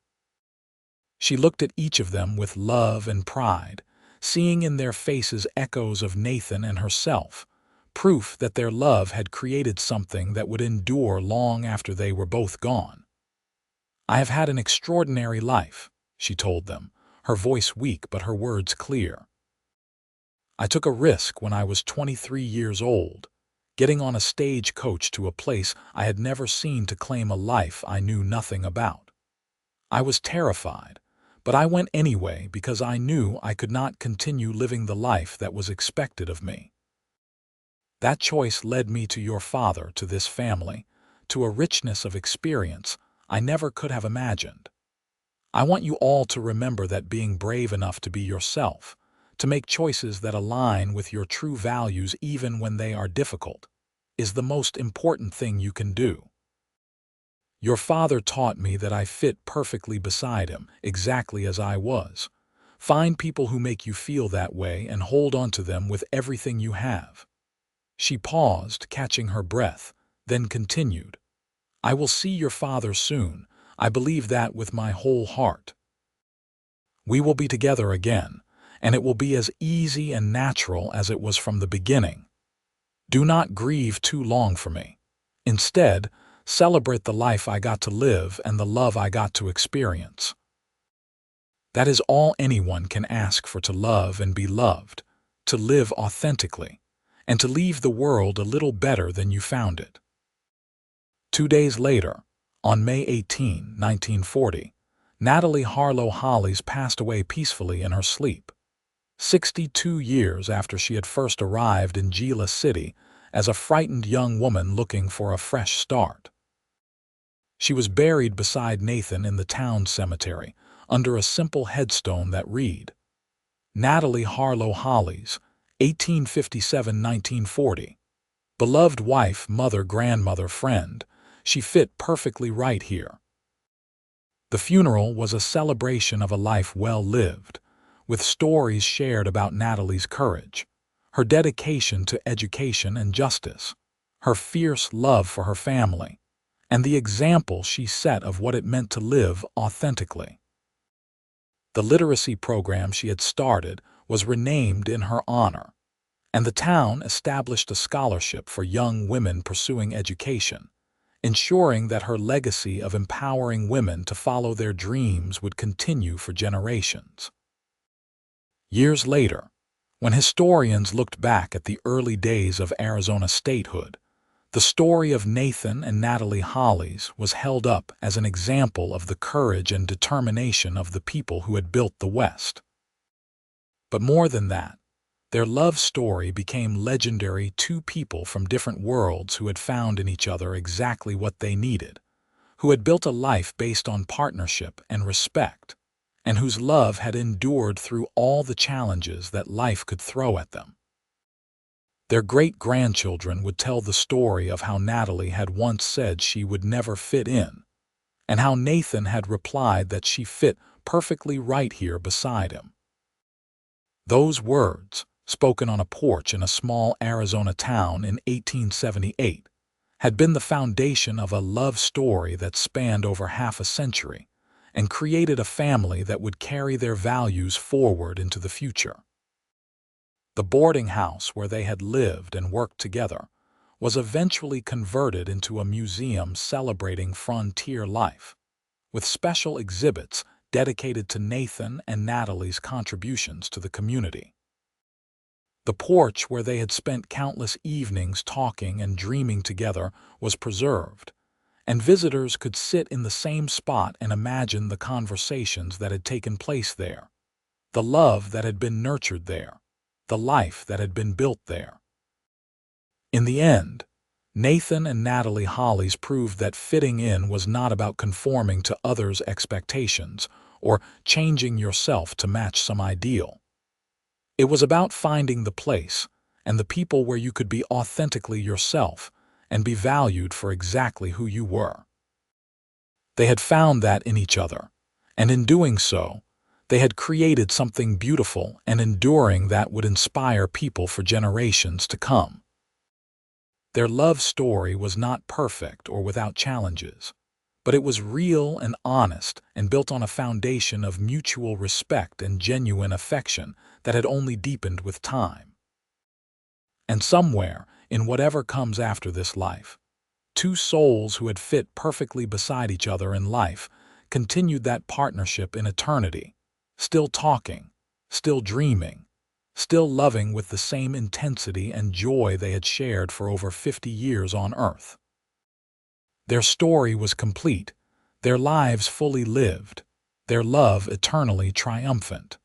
She looked at each of them with love and pride, seeing in their faces echoes of Nathan and herself, proof that their love had created something that would endure long after they were both gone. "I have had an extraordinary life," she told them, her voice weak but her words clear. "I took a risk when I was 23 years old, getting on a stagecoach to a place I had never seen to claim a life I knew nothing about. I was terrified, but I went anyway because I knew I could not continue living the life that was expected of me. That choice led me to your father, to this family, to a richness of experience I never could have imagined. I want you all to remember that being brave enough to be yourself, to make choices that align with your true values even when they are difficult, is the most important thing you can do. Your father taught me that I fit perfectly beside him, exactly as I was. Find people who make you feel that way and hold on to them with everything you have." She paused, catching her breath, then continued, "I will see your father soon. I believe that with my whole heart. We will be together again, and it will be as easy and natural as it was from the beginning. Do not grieve too long for me. Instead, celebrate the life I got to live and the love I got to experience. That is all anyone can ask for, to love and be loved, to live authentically, and to leave the world a little better than you found it." 2 days later, On May 18, 1940, Natalie Harlow Hollis passed away peacefully in her sleep, 62 years after she had first arrived in Gila City as a frightened young woman looking for a fresh start. She was buried beside Nathan in the town cemetery under a simple headstone that read, Natalie Harlow Hollis, 1857–1940. Beloved wife, mother, grandmother, friend, she fit perfectly right here. The funeral was a celebration of a life well lived, with stories shared about Natalie's courage, her dedication to education and justice, her fierce love for her family, and the example she set of what it meant to live authentically. The literacy program she had started was renamed in her honor, and the town established a scholarship for young women pursuing education, ensuring that her legacy of empowering women to follow their dreams would continue for generations. Years later, when historians looked back at the early days of Arizona statehood, the story of Nathan and Natalie Hollis was held up as an example of the courage and determination of the people who had built the West. But more than that, their love story became legendary. Two people from different worlds who had found in each other exactly what they needed, who had built a life based on partnership and respect, and whose love had endured through all the challenges that life could throw at them. Their great-grandchildren would tell the story of how Natalie had once said she would never fit in, and how Nathan had replied that she fit perfectly right here beside him. Those words, spoken on a porch in a small Arizona town in 1878, had been the foundation of a love story that spanned over half a century and created a family that would carry their values forward into the future. The boarding house where they had lived and worked together was eventually converted into a museum celebrating frontier life, with special exhibits dedicated to Nathan and Natalie's contributions to the community. The porch where they had spent countless evenings talking and dreaming together was preserved, and visitors could sit in the same spot and imagine the conversations that had taken place there, the love that had been nurtured there, the life that had been built there. In the end, Nathan and Natalie Hollis proved that fitting in was not about conforming to others' expectations or changing yourself to match some ideal. It was about finding the place and the people where you could be authentically yourself and be valued for exactly who you were. They had found that in each other, and in doing so, they had created something beautiful and enduring that would inspire people for generations to come. Their love story was not perfect or without challenges, but it was real and honest and built on a foundation of mutual respect and genuine affection that had only deepened with time. And somewhere, in whatever comes after this life, two souls who had fit perfectly beside each other in life continued that partnership in eternity, still talking, still dreaming, still loving with the same intensity and joy they had shared for over 50 years on Earth. Their story was complete, their lives fully lived, their love eternally triumphant.